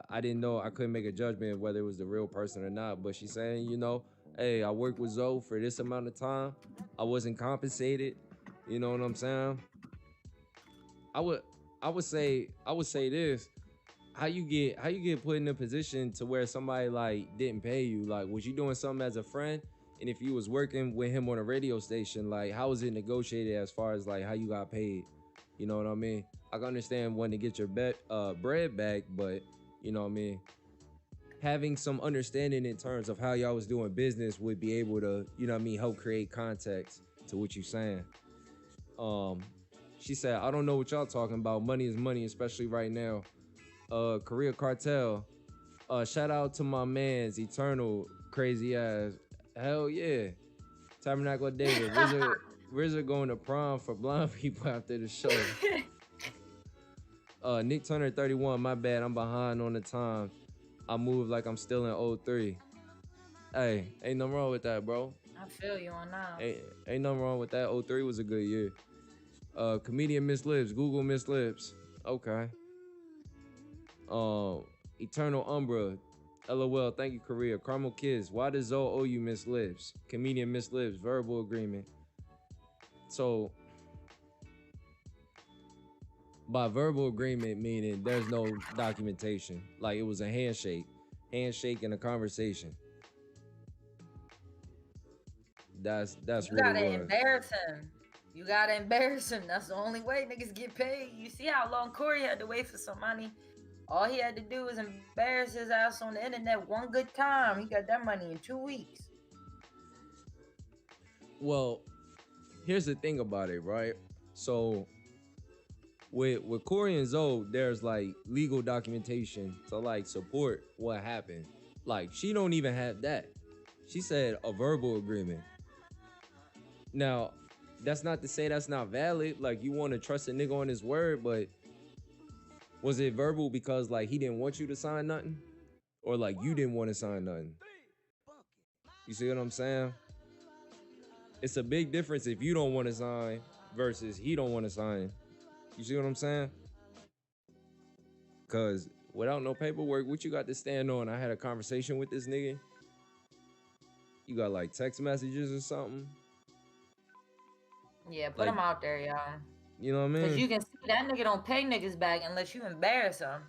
I didn't know, I couldn't make a judgment whether it was the real person or not. But she's saying, you know, hey, I worked with Zoe for this amount of time. I wasn't compensated. You know what I'm saying? I would say this. How you get put in a position to where somebody like didn't pay you? Like, was you doing something as a friend? And if you was working with him on a radio station, like, how was it negotiated as far as like how you got paid? You know what I mean? I can understand wanting to get your bread back, but you know what I mean? Having some understanding in terms of how y'all was doing business would be able to, you know what I mean, help create context to what you're saying. She said, I don't know what y'all talking about. Money is money, especially right now. Korea Cartel. Shout out to my man's Eternal crazy ass. Hell yeah. Tabernacle David. Wizard going to prom for blind people after the show. Nick Turner 31, my bad, I'm behind on the time. I move like I'm still in '03. Hey, ain't nothing wrong with that, bro. I feel you on that. Ain't nothing wrong with that. '03 was a good year. Comedian Miss Lips, Google Miss Lips. Okay. Eternal Umbra, LOL, thank you, Korea. Carmel Kids, why does Zoe owe you Miss Lips? Comedian Miss Lips, verbal agreement. So, by verbal agreement, meaning there's no documentation. Like it was a handshake and a conversation. That's You what gotta it was. embarrass him. You gotta embarrass him. That's the only way niggas get paid. You see how long Corey had to wait for some money? All he had to do was embarrass his ass on the internet one good time. He got that money in 2 weeks. Well, here's the thing about it, right? So with Corey and Zoe, there's like legal documentation to like support what happened. Like she don't even have that. She said a verbal agreement. Now, that's not to say that's not valid. Like you want to trust a nigga on his word, but was it verbal because like he didn't want you to sign nothing? Or like you didn't want to sign nothing? You see what I'm saying? It's a big difference if you don't want to sign versus he don't want to sign. You see what I'm saying? Cause without no paperwork, what you got to stand on? I had a conversation with this nigga. You got like text messages or something? Yeah, put Like- him out there, y'all. You know what I mean? Because you can see that nigga don't pay niggas back unless you embarrass him.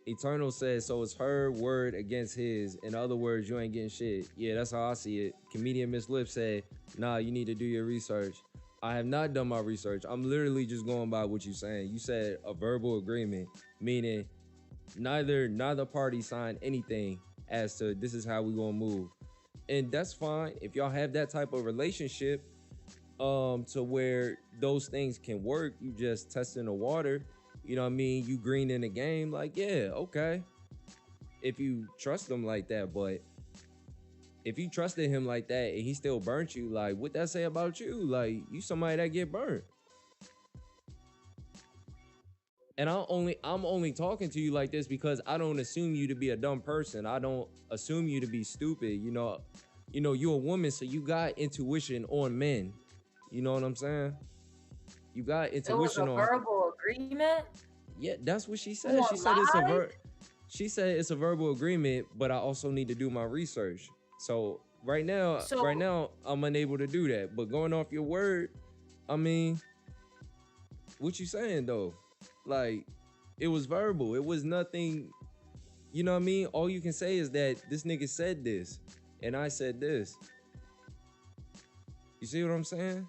Eternal says, so it's her word against his. In other words, you ain't getting shit. Yeah, that's how I see it. Comedian Miss Lip said, nah, you need to do your research. I have not done my research. I'm literally just going by what you're saying. You said a verbal agreement, meaning neither party signed anything as to this is how we gonna move. And that's fine if y'all have that type of relationship to where those things can work. You just testing the water. You know what I mean? You green in the game, like, yeah, okay. If you trust him like that, but if you trusted him like that and he still burnt you, like, what that say about you? Like, you somebody that get burnt. And I'm only talking to you like this because I don't assume you to be a dumb person. I don't assume you to be stupid. You know, you're a woman, so you got intuition on men. You know what I'm saying? You got intuition It was a on verbal agreement. Yeah, that's what she said. You She said it's lied? she said it's a verbal agreement, but I also need to do my research. So right now I'm unable to do that. But going off your word, I mean, what you saying though? Like, it was verbal. It was nothing. You know what I mean? All you can say is that this nigga said this, and I said this. You see what I'm saying?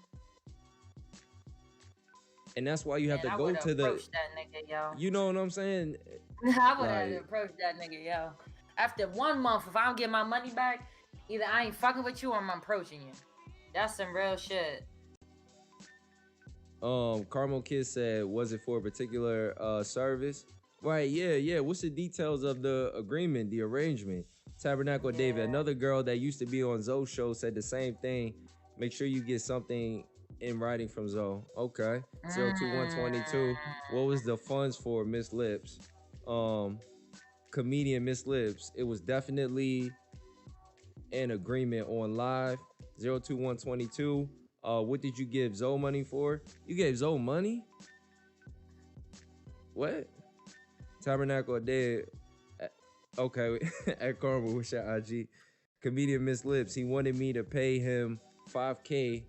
And that's why you have to go to the. That nigga, yo. You know what I'm saying? I would have approached that nigga, yo. After 1 month, if I don't get my money back, either I ain't fucking with you or I'm approaching you. That's some real shit. Carmel Kid said, was it for a particular service? Right, yeah. What's the details of the agreement, the arrangement? Tabernacle David, another girl that used to be on Zoe's show, said the same thing. Make sure you get something in writing from Zoe. Okay. 02122. What was the funds for Miss Lips? Comedian Miss Lips. It was definitely an agreement on live. 02122. What did you give Zoe money for? You gave Zoe money? What? Tabernacle Dead. Okay. At Carmel, what's your IG? Comedian Miss Lips. He wanted me to pay him $5K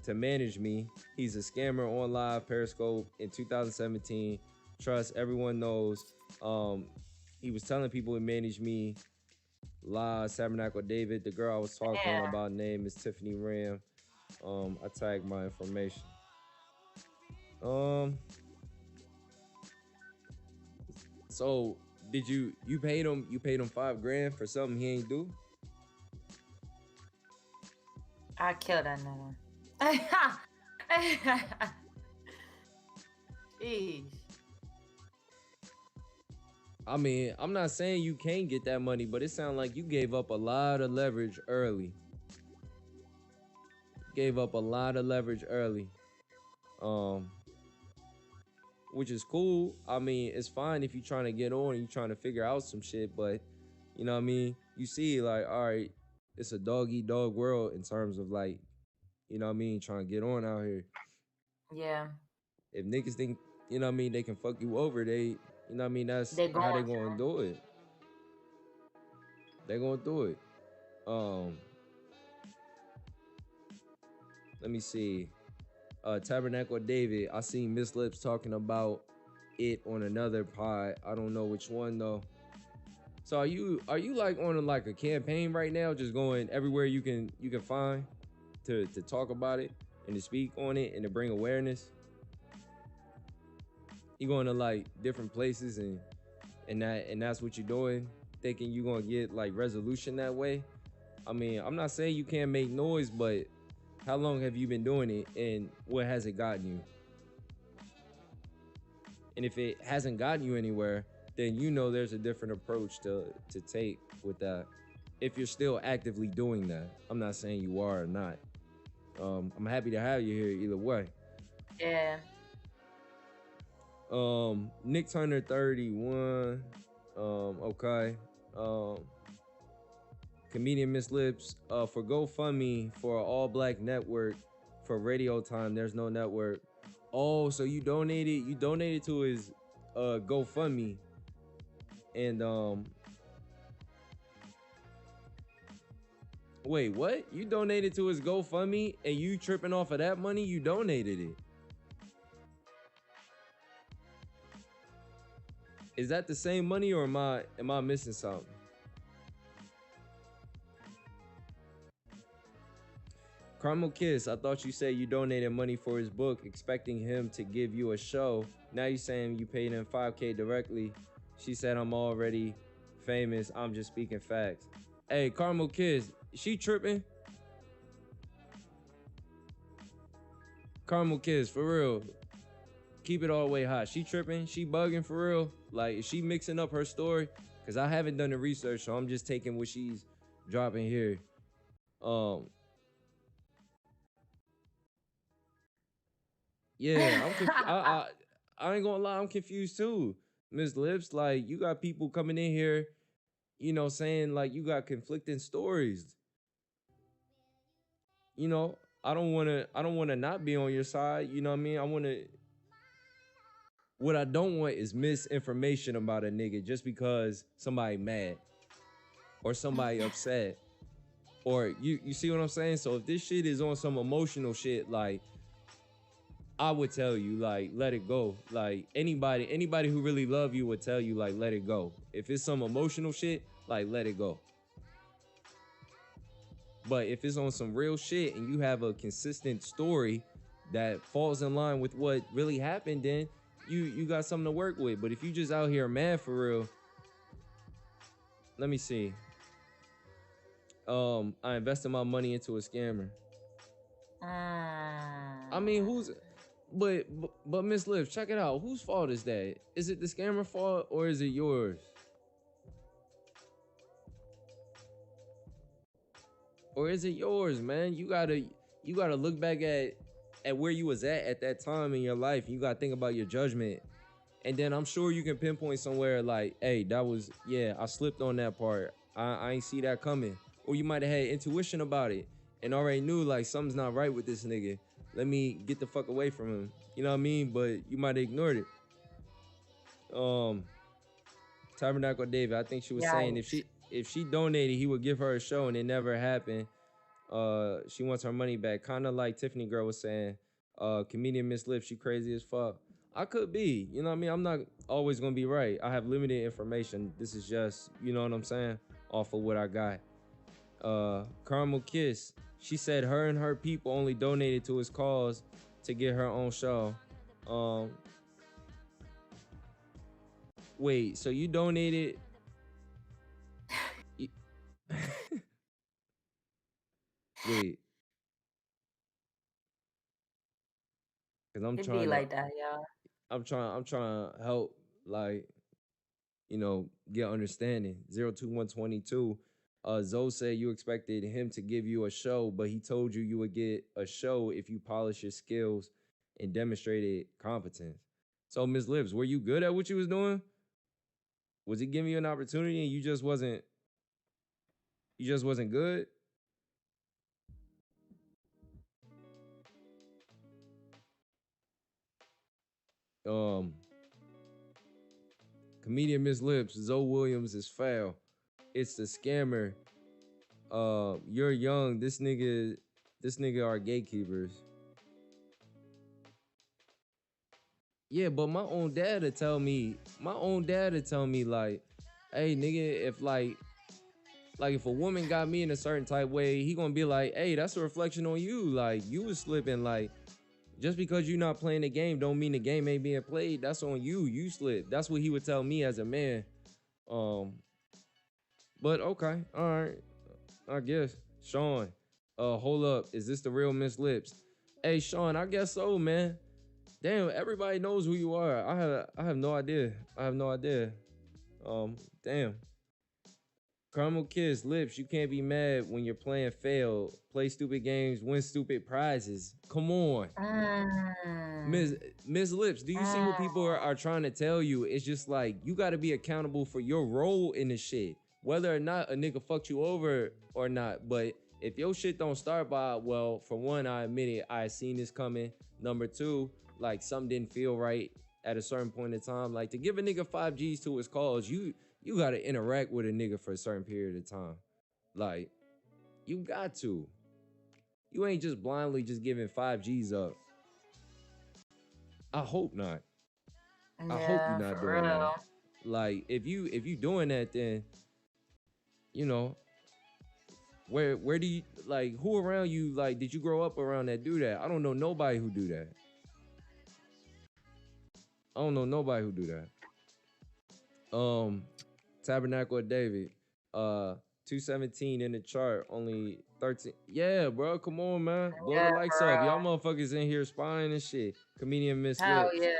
to manage me. He's a scammer on live Periscope in 2017. Trust, everyone knows. He was telling people he managed me live. Tabernacle David. The girl I was talking about name is Tiffany Ram. I tagged my information. So did you paid him $5,000 for something he ain't do? I killed that nigga. Jeez. I mean, I'm not saying you can't get that money, but it sounds like you gave up a lot of leverage early. Um, which is cool. I mean, it's fine if you're trying to get on and you're trying to figure out some shit, but you know what I mean? You see, like, all right, it's a dog eat dog world in terms of like, you know what I mean, trying to get on out here. Yeah. If niggas think, you know what I mean, they can fuck you over, they, you know what I mean, that's They how they going gonna do it. They gonna do it. Let me see. Tabernacle David, I seen Miss Lips talking about it on another pod. I don't know which one though. So are you like on like a campaign right now, just going everywhere you can find to talk about it and to speak on it and to bring awareness? You going to like different places and that's what you're doing, thinking you're gonna get like resolution that way? I mean, I'm not saying you can't make noise, but how long have you been doing it and what has it gotten you? And if it hasn't gotten you anywhere, then you know there's a different approach to take with that. If you're still actively doing that. I'm not saying you are or not. I'm happy to have you here either way. Yeah. Nick Turner 31. Okay. Comedian Miss Lips, for GoFundMe for an all-black network for radio time. There's no network. Oh, so you donated to his GoFundMe, and wait, what? You donated to his GoFundMe and you tripping off of that money? You donated it. Is that the same money or am I missing something? Carmel Kiss, I thought you said you donated money for his book, expecting him to give you a show. Now you saying you paid him $5K directly. She said I'm already famous. I'm just speaking facts. Hey, Carmel Kiss, she tripping? Carmel Kiss, for real. Keep it all the way hot. She tripping? She bugging for real? Like, is she mixing up her story? Because I haven't done the research, so I'm just taking what she's dropping here. Yeah, I ain't gonna lie, I'm confused too. Ms. Lips, like, you got people coming in here, you know, saying like you got conflicting stories. You know, I don't wanna not be on your side, you know what I mean? What I don't want is misinformation about a nigga just because somebody mad or somebody upset. Or you see what I'm saying? So if this shit is on some emotional shit, like, I would tell you, like, let it go. Like, anybody who really love you would tell you, like, let it go. If it's some emotional shit, like, let it go. But if it's on some real shit and you have a consistent story that falls in line with what really happened, then you got something to work with. But if you just out here mad for real, let me see. I invested my money into a scammer. I mean, but Miss Liv, check it out. Whose fault is that? Is it the scammer fault or is it yours? Or is it yours, man? You gotta look back at where you was at that time in your life. You gotta think about your judgment. And then I'm sure you can pinpoint somewhere like, hey, I slipped on that part. I ain't see that coming. Or you might have had intuition about it and already knew like something's not right with this nigga. Let me get the fuck away from him. You know what I mean? But you might have ignored it. Tabernacle David, I think she was saying if she donated, he would give her a show and it never happened. She wants her money back. Kind of like Tiffany Girl was saying, comedian Miss Lip, she crazy as fuck. I could be, you know what I mean? I'm not always gonna be right. I have limited information. This is just, you know what I'm saying? Off of what I got. Carmel Kiss, she said her and her people only donated to his cause to get her own show. Wait, so you donated? Wait, because I'm It trying be to, like that, y'all. I'm trying to help, like, you know, get understanding. 02122. Zoe said you expected him to give you a show, but he told you would get a show if you polish your skills and demonstrated competence. So, Ms. Lips, were you good at what you was doing? Was he giving you an opportunity and you just wasn't good? Um, Comedian Miss Lips, Zoe Williams is foul. It's the scammer. You're young. This nigga are gatekeepers. Yeah, but my own dad would tell me, like, hey nigga, if like if a woman got me in a certain type way, he gonna be like, hey, that's a reflection on you. Like, you was slipping. Like, just because you not playing the game don't mean the game ain't being played. That's on you. You slipped. That's what he would tell me as a man. But okay, all right, I guess. Sean, hold up. Is this the real Miss Lips? Hey, Sean, I guess so, man. Damn, everybody knows who you are. I have no idea. Damn. Caramel Kiss, Lips, you can't be mad when you're playing failed. Play stupid games, win stupid prizes. Come on. Miss Lips, do you see what people are trying to tell you? It's just like, you gotta be accountable for your role in the shit. Whether or not a nigga fucked you over or not. But if your shit don't start by, well, for one, I admit it, I seen this coming. Number two, like, something didn't feel right at a certain point in time. Like, to give a nigga 5 G's to his cause, you gotta interact with a nigga for a certain period of time. Like, you got to. You ain't just blindly just giving 5 G's up. I hope not. Yeah, I hope you're not for doing real. that. Like, if you doing that, then, you know, where do you, like, who around you, like, did you grow up around that do that? I don't know nobody who do that. Tabernacle of David, 217 in the chart, only 13. Yeah, bro, come on, man. Blow the Yeah, likes for up. real. Y'all motherfuckers in here spying and shit. Comedian Miss Hell Lips. yeah.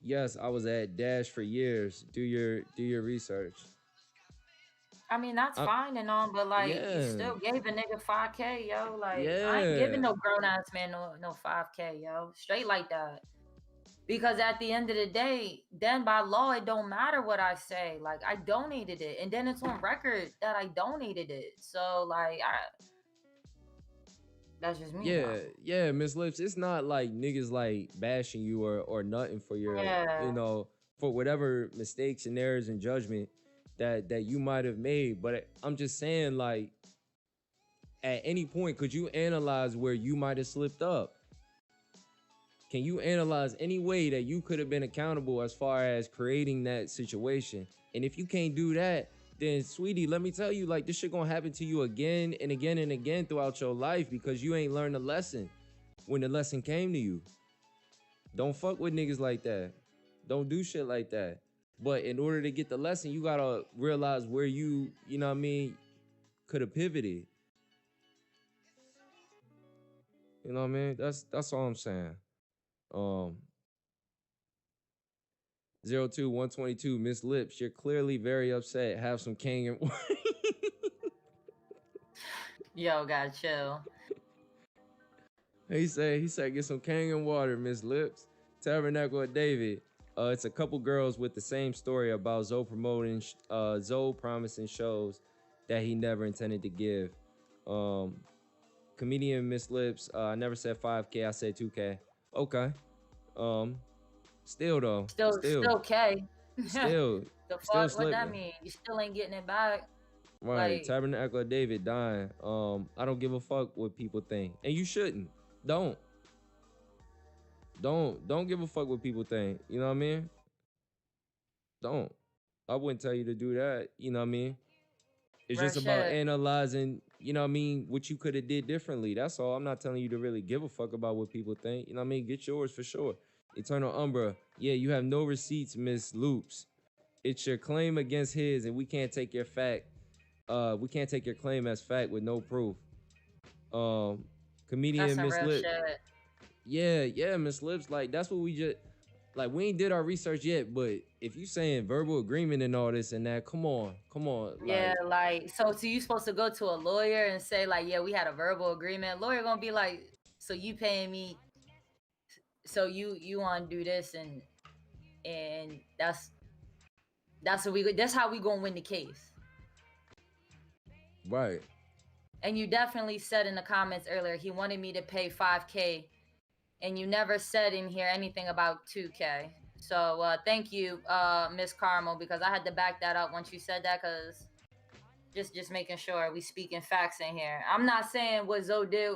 Yes, I was at Dash for years. Do your research. I mean, that's fine and all, but like, you Yeah. still gave a nigga 5K, yo. Like, I ain't Yeah. giving no grown ass man no 5K, yo. Straight like that. Because at the end of the day, then by law, it don't matter what I say. Like, I donated it, and then it's on record that I donated it. So, like, that's just me. Yeah, Miss Lips. It's not like niggas like bashing you or nothing for your, Yeah. for whatever mistakes and errors and judgment that you might have made. But I'm just saying, like, at any point, could you analyze where you might have slipped up? Can you analyze any way that you could have been accountable as far as creating that situation? And if you can't do that, then sweetie, let me tell you, like, this shit gonna happen to you again and again and again throughout your life because you ain't learned a lesson when the lesson came to you. Don't fuck with niggas like that. Don't do shit like that. But in order to get the lesson, you gotta realize where you know what I mean, could have pivoted. You know what I mean? That's all I'm saying. 02122, Miss Lips, you're clearly very upset. Have some King and Yo, gotta chill. He said, get some King and water, Miss Lips. Tabernacle of David. It's a couple girls with the same story about Zoe promising shows that he never intended to give. Comedian Miss Lips, I never said 5K, I said 2K. Okay. Still though. Still K. Still. The Still fuck? What that slipping. mean? You still ain't getting it back? Right. Like, Tabernacle of David dying. I don't give a fuck what people think. And you shouldn't. Don't give a fuck what people think. You know what I mean? Don't. I wouldn't tell you to do that. You know what I mean? It's real just about shit. analyzing, you know what I mean, what you could have did differently. That's all. I'm not telling you to really give a fuck about what people think. You know what I mean? Get yours for sure. Eternal Umbra. Yeah, you have no receipts, Miss Loops. It's your claim against his, and we can't take your claim as fact with no proof. Comedian That's some Miss real Lips. shit. Yeah, Miss Lips. Like, that's what we just, like, we ain't did our research yet, but if you saying verbal agreement and all this and that, come on. Yeah, like, so you supposed to go to a lawyer and say, like, yeah, we had a verbal agreement. Lawyer gonna be like, so you paying me so you want to do this, and that's how we gonna win the case. Right. And you definitely said in the comments earlier he wanted me to pay $5K, and you never said in here anything about $2K. So thank you, Miss Carmel, because I had to back that up once you said that, because just making sure we speaking facts in here. I'm not saying what Zoe did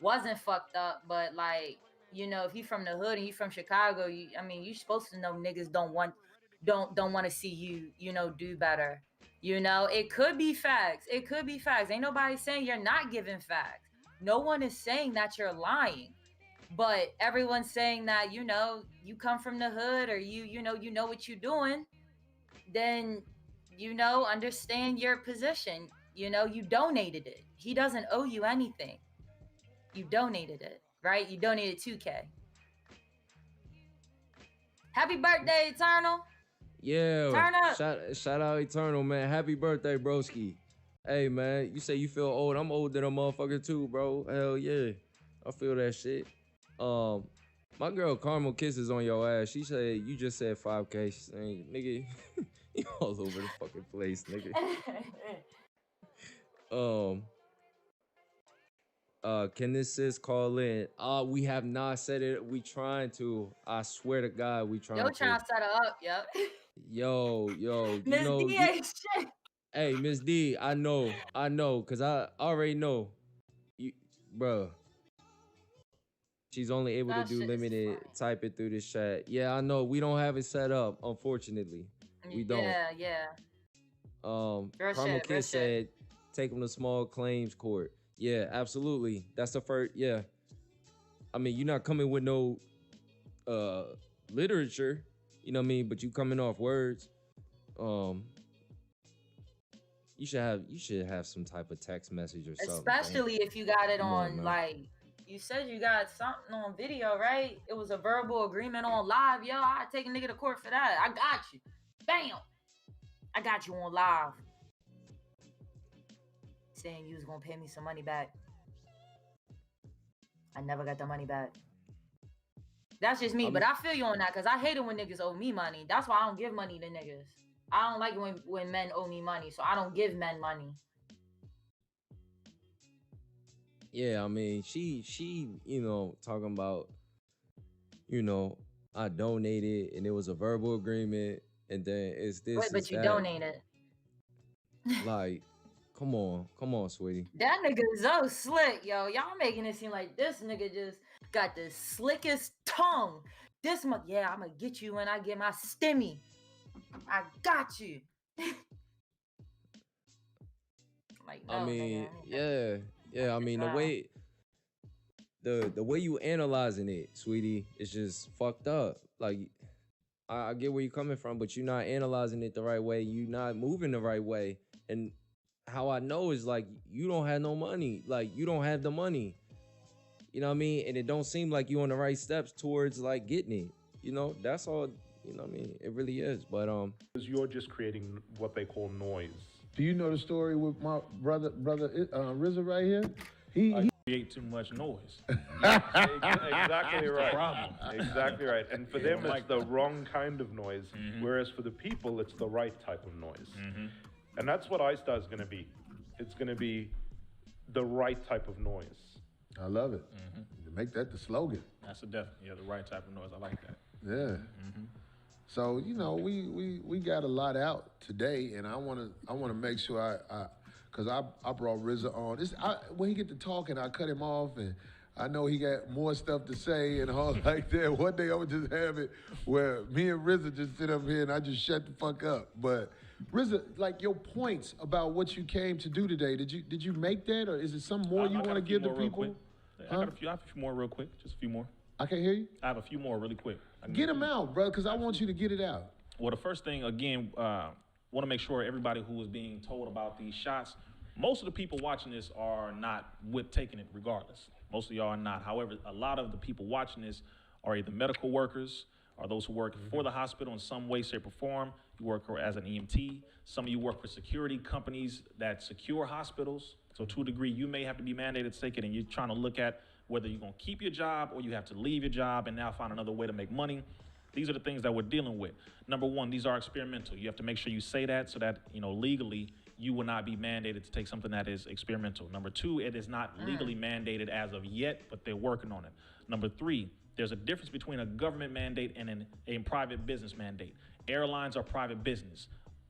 wasn't fucked up, but like, you know, if you from the hood and you from Chicago, you supposed to know niggas don't want to see you, you know, do better. You know, it could be facts. It could be facts. Ain't nobody saying you're not giving facts. No one is saying that you're lying. But everyone's saying that, you know, you come from the hood, or you know what you're doing, then, you know, understand your position. You know, you donated it. He doesn't owe you anything. You donated it, right? You donated $2K. Happy birthday, Eternal. Yeah. Turn up. Shout out Eternal, man. Happy birthday, broski. Hey, man, you say you feel old. I'm older than a motherfucker too, bro. Hell yeah. I feel that shit. My girl Carmel kisses on your ass. She said you just said 5K. She saying, nigga, you all over the fucking place, nigga. Can this sis call in? We have not said it. We trying to. I swear to God, we trying to. Yo, trying to set her up, yep. Yo, Miss D ain't shit. Hey, Miss D, I know, cause I already know, you, bruh. She's only able to do limited type it through this chat. Yeah, I know. We don't have it set up, unfortunately. We don't. Yeah. Carmel Kiss said, take them to small claims court. Yeah, absolutely. That's the first. Yeah. I mean, you're not coming with no literature, you know what I mean? But you coming off words. You should have some type of text message or something. Especially if you got it on, like, you said you got something on video, right? It was a verbal agreement on live. Yo, I'd take a nigga to court for that. I got you. Bam. I got you on live. Saying you was gonna pay me some money back. I never got the money back. That's just me, but I feel you on that, because I hate it when niggas owe me money. That's why I don't give money to niggas. I don't like it when men owe me money, so I don't give men money. Yeah, I mean, she, you know, talking about, you know, I donated and it was a verbal agreement, and then it's this. Wait, but you donated. Like, come on, sweetie. That nigga is so slick, yo. Y'all making it seem like this nigga just got the slickest tongue. This month, yeah, I'm gonna get you when I get my stimmy. I got you. Like, no, I mean, nigga, yeah. I mean, the way you analyzing it, sweetie, is just fucked up. Like, I get where you're coming from, but you're not analyzing it the right way. You're not moving the right way. And how I know is, like, you don't have no money. Like, you don't have the money. You know what I mean? And it don't seem like you on the right steps towards, like, getting it. You know, that's all. You know what I mean? It really is. But because you're just creating what they call noise. Do you know the story with my brother RZA right here? He create too much noise. Exactly right. Exactly right. And for them, it's the wrong kind of noise, whereas for the people, it's the right type of noise. And that's what iStar is going to be. It's going to be the right type of noise. I love it. Make that the slogan. That's the right type of noise. I like that. Yeah. So, you know, we got a lot out today, and I want to make sure because I brought RZA on. When he get to talking, I cut him off, and I know he got more stuff to say and all like that. One day I would just have it where me and RZA just sit up here and I just shut the fuck up. But RZA, like, your points about what you came to do today, did you make that, or is it some more you want to give the people? I have a few more real quick, just a few more. I can't hear you. I have a few more really quick. Get them out, bro, because I want you to get it out. Well, the first thing, again, want to make sure everybody who is being told about these shots, most of the people watching this are not taking it regardless. Most of y'all are not. However, a lot of the people watching this are either medical workers or those who work for the hospital in some way, shape, or form. You work as an EMT. Some of you work for security companies that secure hospitals. So to a degree, you may have to be mandated to take it, and you're trying to look at whether you're going to keep your job or you have to leave your job and now find another way to make money. These are the things that we're dealing with. Number one, these are experimental. You have to make sure you say that so that, legally you will not be mandated to take something that is experimental. Number two, it is not legally mandated as of yet, but they're working on it. Number three, there's a difference between a government mandate and a private business mandate. Airlines are private business.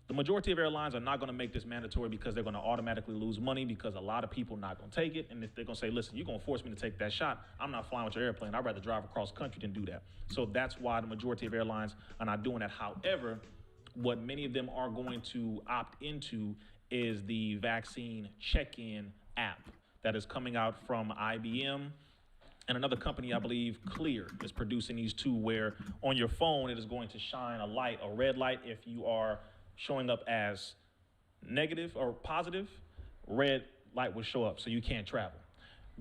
The majority of airlines are not going to make this mandatory because they're going to automatically lose money because a lot of people are not going to take it. And if they're going to say, listen, you're going to force me to take that shot, I'm not flying with your airplane. I'd rather drive across country than do that. So that's why the majority of airlines are not doing that. However, what many of them are going to opt into is the vaccine check-in app that is coming out from IBM. And another company, I believe, Clear, is producing these two where on your phone it is going to shine a light, a red light, if you are showing up as negative or positive. Red light will show up so you can't travel.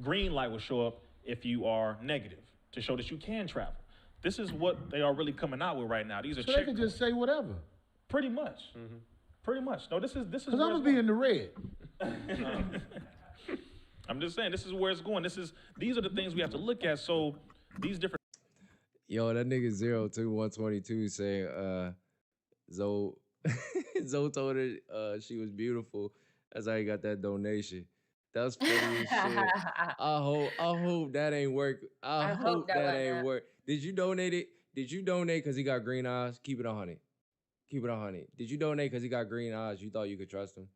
Green light will show up if you are negative to show that you can travel. This is what they are really coming out with right now. These are so they can just say whatever. Pretty much. Pretty much. No, this is. Because I'm gonna be in the red. I'm just saying, this is where it's going. These are the things we have to look at. So these different. Yo, that nigga 02122 saying, Zoe told her she was beautiful. That's how he got that donation. That's funny as shit. I hope that ain't work. I hope that ain't work. Did you donate it? Did you donate because he got green eyes? Keep it 100. Keep it 100. Did you donate because he got green eyes? You thought you could trust him?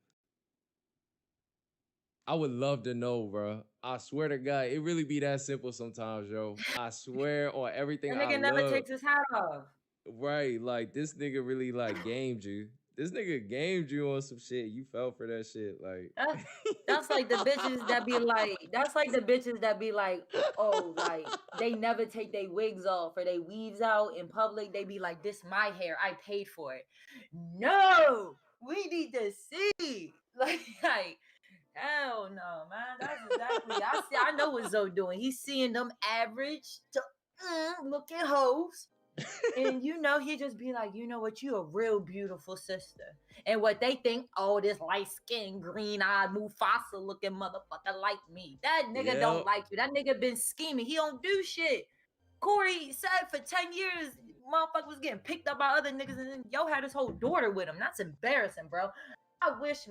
I would love to know, bro. I swear to God, it really be that simple sometimes, yo. I swear on everything I love. That nigga never takes his hat off. Right, like this nigga really like gamed you. This nigga gamed you on some shit. You fell for that shit, like. That's like the bitches that be like. That's like the bitches that be like, oh, like they never take their wigs off or they weaves out in public. They be like, this my hair. I paid for it. No, we need to see. Like. Hell no, man. That's exactly. I know what Zoe doing. He's seeing them average to looking hoes. And he just be like, you know what, you a real beautiful sister. And what they think, oh, this light-skinned, green-eyed, Mufasa-looking motherfucker like me. That nigga don't like you. That nigga been scheming. He don't do shit. Corey said for 10 years, motherfucker was getting picked up by other niggas, and then yo had his whole daughter with him. That's embarrassing, bro. I wish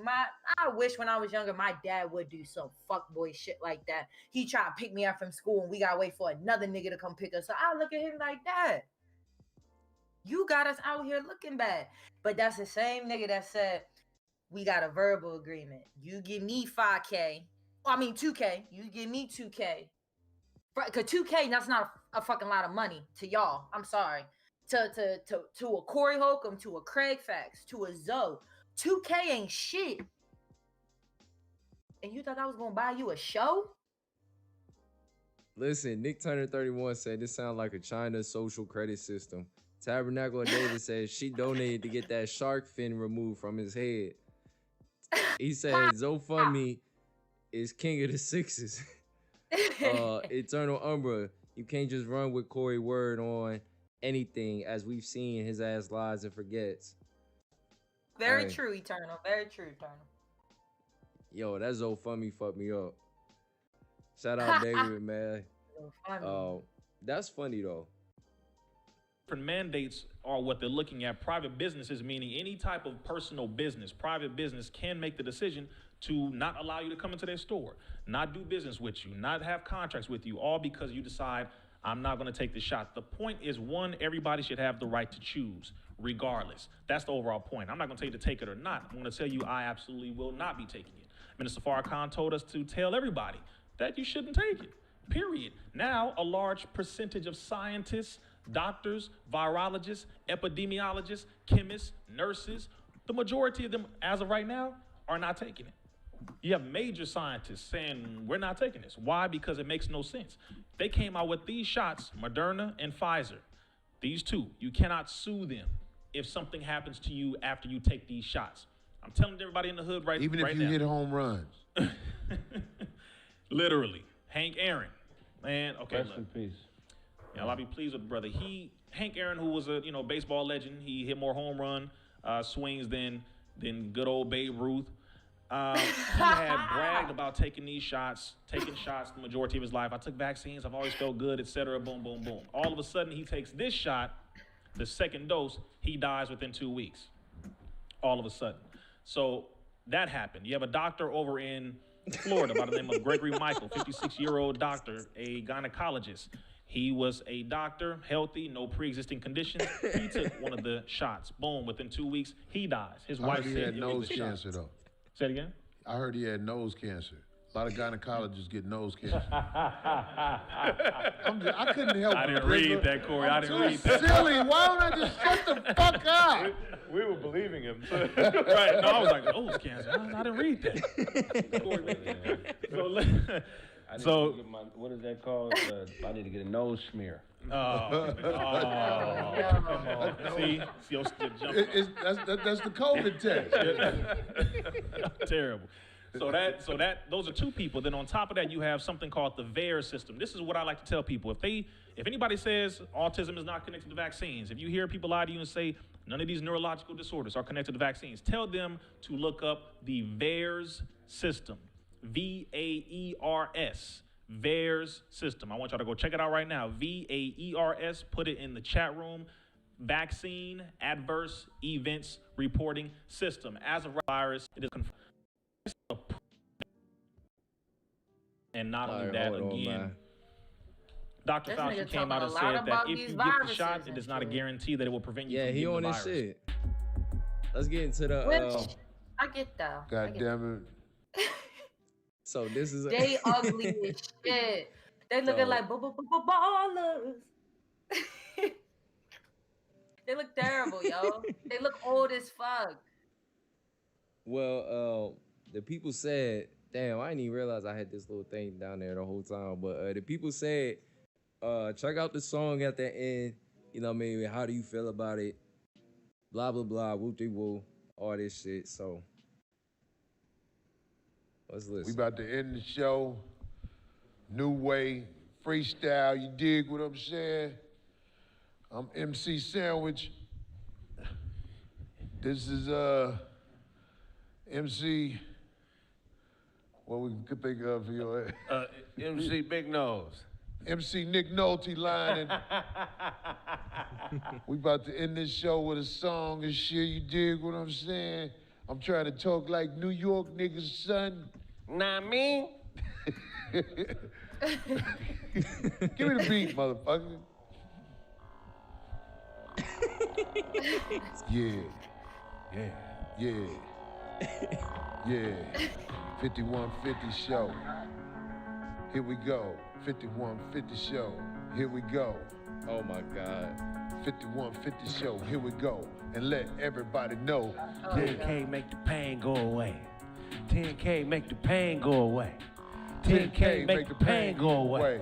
when I was younger, my dad would do some fuckboy shit like that. He tried to pick me up from school and we gotta wait for another nigga to come pick us up. I look at him like, Dad, you got us out here looking bad. But that's the same nigga that said, we got a verbal agreement. You give me 2K. You give me 2K. Because 2K, that's not a fucking lot of money to y'all. I'm sorry. To a Corey Holcomb, to a Craig Fax, to a Zoe. 2K ain't shit. And you thought I was gonna buy you a show? Listen, Nick Turner 31 said this sounds like a China social credit system. Tabernacle of David says she donated to get that shark fin removed from his head. He said Zofundme is king of the sixes. Eternal Umbra, you can't just run with Corey word on anything, as we've seen his ass lies and forgets. Very true, Eternal. Very true, Eternal. Yo, that Zofundme fucked me up. Shout out David, man. That's funny though. Different mandates are what they're looking at. Private businesses, meaning any type of personal business, private business can make the decision to not allow you to come into their store, not do business with you, not have contracts with you, all because you decide, I'm not going to take the shot. The point is, one, everybody should have the right to choose, regardless. That's the overall point. I'm not going to tell you to take it or not. I'm going to tell you I absolutely will not be taking it. Minister Farrakhan told us to tell everybody that you shouldn't take it, period. Now, a large percentage of scientists, doctors, virologists, epidemiologists, chemists, nurses, the majority of them, as of right now, are not taking it. You have major scientists saying, we're not taking this. Why? Because it makes no sense. They came out with these shots, Moderna and Pfizer. These two, you cannot sue them if something happens to you after you take these shots. I'm telling everybody in the hood right now. Even if you hit home runs. Literally. Hank Aaron. Man, okay. Rest in peace. Yeah, I'll be pleased with the brother. Hank Aaron, who was a baseball legend, he hit more home run swings than good old Babe Ruth. He had bragged about taking shots the majority of his life. I took vaccines, I've always felt good, etc. Boom, boom, boom. All of a sudden, he takes this shot, the second dose, he dies within 2 weeks. All of a sudden. So that happened. You have a doctor over in Florida by the name of Gregory Michael, 56-year-old doctor, a gynecologist. He was a doctor, healthy, no pre-existing conditions. He took one of the shots. Boom, within 2 weeks, he dies. His wife said he had nose cancer, though. Say it again? I heard he had nose cancer. A lot of gynecologists get nose cancer. I couldn't help it. I didn't read that, Corey. I didn't read that. Silly. Why don't I just shut the fuck up? We were believing him. Right. No, I was like, nose cancer. I didn't read that. So Get my, what is that called? I need to get a nose smear. Come on. See, you're still jumping. That's the COVID test. Terrible. So those are two people. Then on top of that, you have something called the VAERS system. This is what I like to tell people. If anybody says autism is not connected to vaccines, if you hear people lie to you and say none of these neurological disorders are connected to vaccines, tell them to look up the VAERS system. VAERS. VAERS system. I want y'all to go check it out right now. VAERS. Put it in the chat room. Vaccine Adverse Events Reporting System. As of virus, it is confirmed. And not only that, again, Dr. Fauci came out and said that if you get the shot, it is not a guarantee that it will prevent you from getting the virus. Yeah, he on his shit. Let's get into the. Which I get that. God damn it. So this is. They ugly as shit. They looking like ballers. They look terrible, yo. They look old as fuck. Well, the people said, damn, I didn't even realize I had this little thing down there the whole time. But the people said, check out the song at the end. You know what I mean? How do you feel about it? Blah, blah, blah, whoop-de-woo, all this shit. So, let's listen. We about to end the show. New way, freestyle, you dig what I'm saying? I'm MC Sandwich. This is MC, what we could think of for your MC Big Nose. MC Nick Nolte lining. We about to end this show with a song and shit, you dig what I'm saying? I'm trying to talk like New York niggas, son. Nah, me? Give me the beat, motherfucker. Yeah. Yeah. 5150 show. Here we go. 5150 show. Here we go. Oh my God. 5150 show. Here we go. And let everybody know. 10K make the pain go away. 10K make the pain go away. 10K make the pain go away.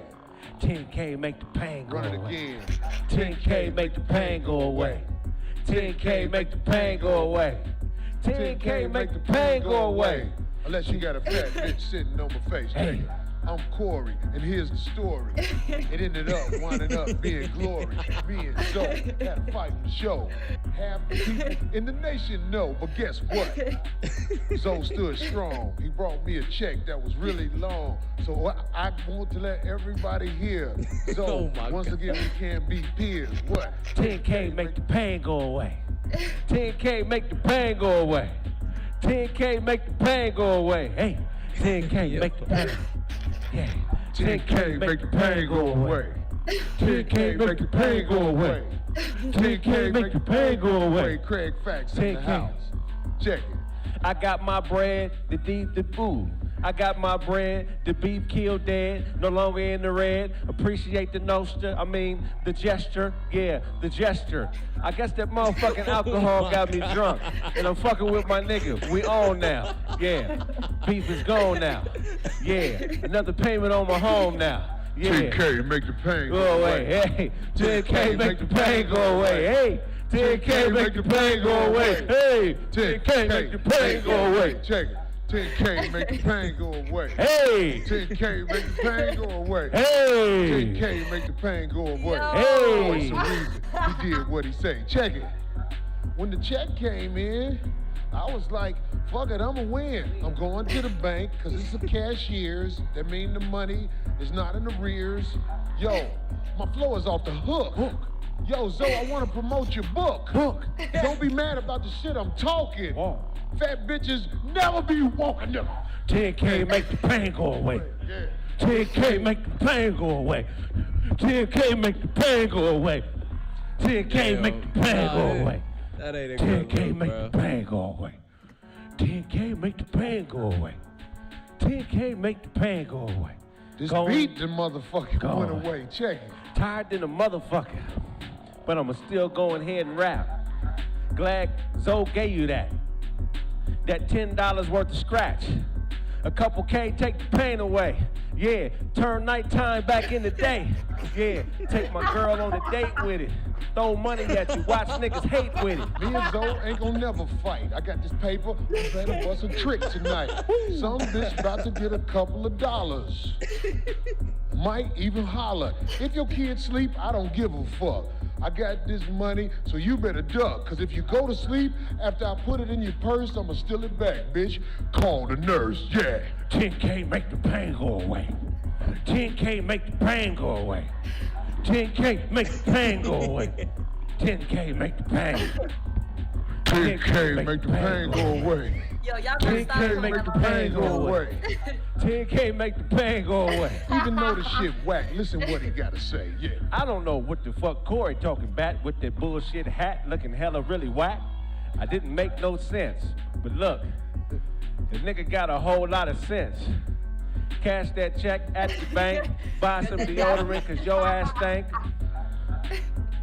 10K make the pain go away. Run it again. 10K make the pain go away. 10K make the pain go away. 10K make the pain go away. Unless you got a fat bitch sitting on my face. Hey. I'm Corey, and here's the story. It ended up winding up being glory. Me and Zoe had a fight in the show. Half the people in the nation know, but guess what? Zoe stood strong. He brought me a check that was really long. So I want to let everybody hear. So once again, we can't be peers. What? 10K make the pain go away. 10K make the pain go away. 10K make the pain go away. Hey, 10K make the pain. Yeah. 10K make the pain go away. 10K make the pain go away. 10K make the pain go away. Craig Facts in the 10K. house. Check it. I got my bread, the deep, the food. I got my bread, the beef killed dead, no longer in the red. Appreciate the the gesture, yeah, the gesture. I guess that motherfucking alcohol got me drunk, and I'm fucking with my nigga. We on now, yeah. Beef is gone now, yeah. Another payment on my home now, yeah. 10K make the pain Go away, hey. 10K make the pain go away, hey. 10K make the pain go away, hey. 10K make the pain go away. Check it. 10K make the pain go away. Hey! 10K make the pain go away. Hey! 10K make the pain go away. Hey! What's the reason he did what he say? Check it. when the check came in, I was like, fuck it, I'ma win. I'm going to the bank, cause it's a cashier's. That mean the money is not in arrears. Yo, my flow is off the hook. Yo, Zoe, I wanna promote your book. Don't be mad about the shit I'm talking. Fat bitches never be walking them. 10K make the pain go away. 10K make the pain go away. 10K make the pain go away. 10K make the pain go away. That ain't a good 10K look, make bro. the pain go away. 10K make the pain go away. 10K make the pain go away. This Go beat the motherfucker Go went on. away. Check it. Tired than a motherfucker, but I'ma still go ahead and rap. Glad Zoe gave you that. That $10 worth of scratch. A couple K, take the pain away. Yeah, turn nighttime back in the day. Yeah, take my girl on a date with it. Throw money at you, watch niggas hate with it. Me and Zoe ain't gonna never fight. I got this paper, we better bust a trick tonight. Some bitch about to get a couple of dollars. Might even holler. If your kids sleep, I don't give a fuck. I got this money, so you better duck. Cause if you go to sleep, after I put it in your purse, I'ma steal it back, bitch. Call the nurse, yeah. 10K make the pain go away. 10K make the pain go away. 10K make the pain go away. 10K make the pain. 10K make the pain go away. Yo, y'all better stop 10K make the pain go away. 10K make the pain go away. Even though the shit whack, listen what he gotta say, yeah. I don't know what the fuck Corey talking about with that bullshit hat looking hella really whack. I didn't make no sense. But look, the nigga got a whole lot of sense. Cash that check at the bank, buy some deodorant cause your ass stank.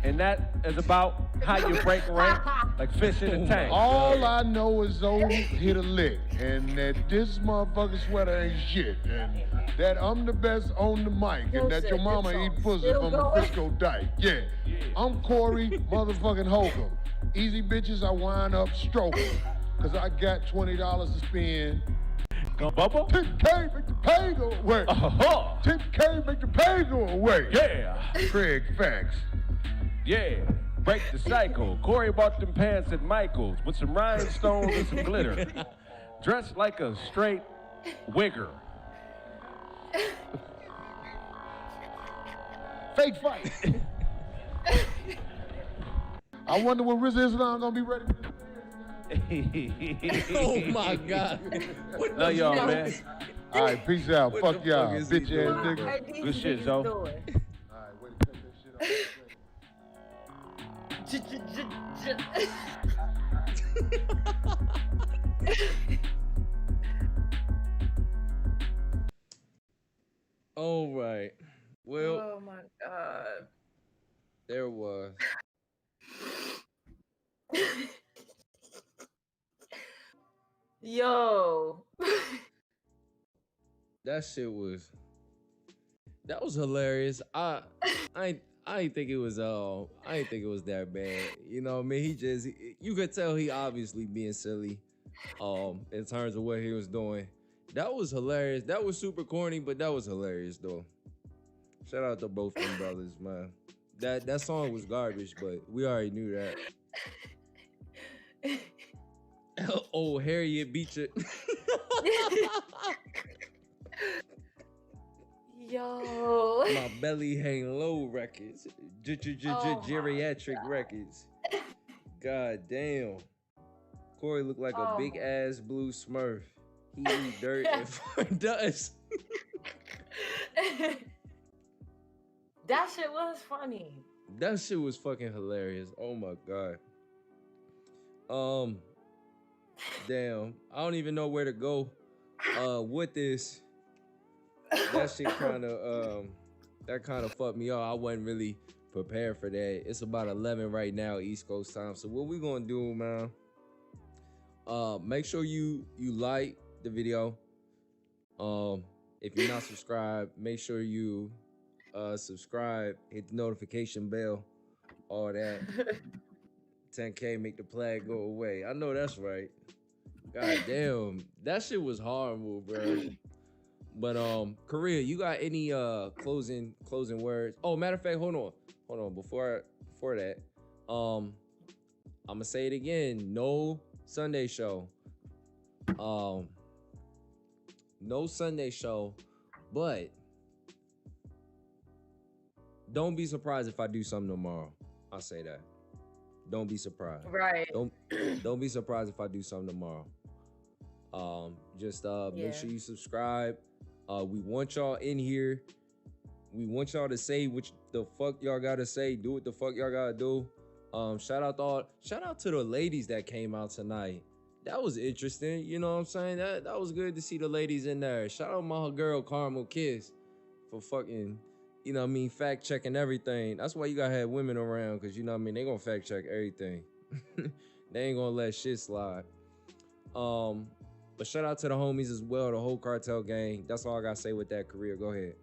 And that is about how you break rank like fish in a tank. All I know is Zoe hit a lick, and that this motherfucking sweater ain't shit, and that I'm the best on the mic, and that your mama eat pussy from the Frisco Dyke. Yeah, I'm Corey motherfucking Holcomb. Easy bitches, I wind up stroking, cause I got $20 to spend. Go Bubba? 10K make the pain go away. 10K make the pain go away. Yeah. Craig Facts. Yeah, break the cycle. Corey bought them pants at Michael's with some rhinestones and some glitter. Dressed like a straight wigger. Fake fight. I wonder when RZA Islam gonna be ready. Oh my God. What Love the y'all, fuck? man. All right, peace out. What Fuck the y'all, fuck is he bitch doing, ass bro? nigga. Good shit, Zoe. All right, way to cut that shit off. All right. Well, Oh my god. there was. Yo. That shit was. That was hilarious. I ain't think it was that bad. You know what I mean? You could tell he obviously being silly in terms of what he was doing. That was hilarious. That was super corny, but that was hilarious though. Shout out to both them brothers, man. That song was garbage, but we already knew that. Oh, Harriet Beecher. Yo. My belly hang low records. Geriatric records. God damn. Corey looked like a big ass blue smurf. He eat dirt and find dust. That shit was funny. That shit was fucking hilarious. Oh my god. Damn. I don't even know where to go with this. That shit kind of fucked me up. I wasn't really prepared for that. It's about 11 right now, East Coast time. So what we gonna do, man? Make sure you like the video. If you're not subscribed, make sure you subscribe, hit the notification bell, all that. 10K make the plague go away. I know that's right. God damn, that shit was horrible, bro. But Korea, you got any closing words? Oh, matter of fact, hold on. Before that, I I'm gonna say it again. No Sunday show. No Sunday show, but don't be surprised if I do something tomorrow. I'll say that. Don't be surprised. Right. Don't be surprised if I do something tomorrow. Just make sure you subscribe. We want y'all in here. We want y'all to say what the fuck y'all gotta say. Do what the fuck y'all gotta do. Shout out to the ladies that came out tonight. That was interesting. You know what I'm saying? That was good to see the ladies in there. Shout out my girl Caramel Kiss for fucking, you know what I mean, fact checking everything. That's why you gotta have women around, because you know what I mean, they gonna fact check everything. They ain't gonna let shit slide. But shout out to the homies as well, the whole cartel gang. That's all I gotta say with that career. Go ahead.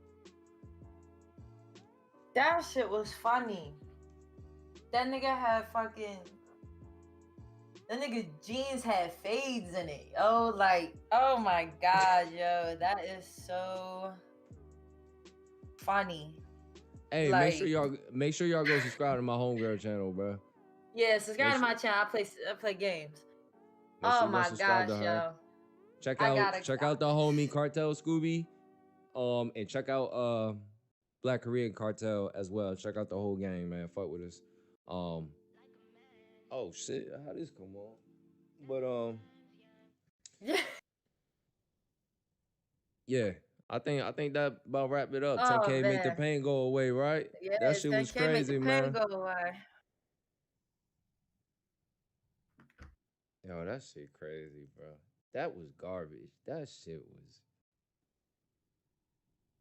That shit was funny. That nigga had fucking. That nigga jeans had fades in it. Oh, like, oh my god, yo, that is so funny. Hey, like, make sure y'all go subscribe to my homegirl channel, bro. Yeah, subscribe to my channel. I play games. Oh my gosh, yo. Check out the homie Cartel Scooby, and check out Black Korean Cartel as well. Check out the whole gang, man. Fuck with us. Oh shit, how this come on? But yeah, I think that about wrap it up. 10K make the pain go away, right? Yes, that shit was crazy, man. Go away. Yo, that shit crazy, bro. That was garbage. That shit was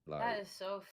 like. That is so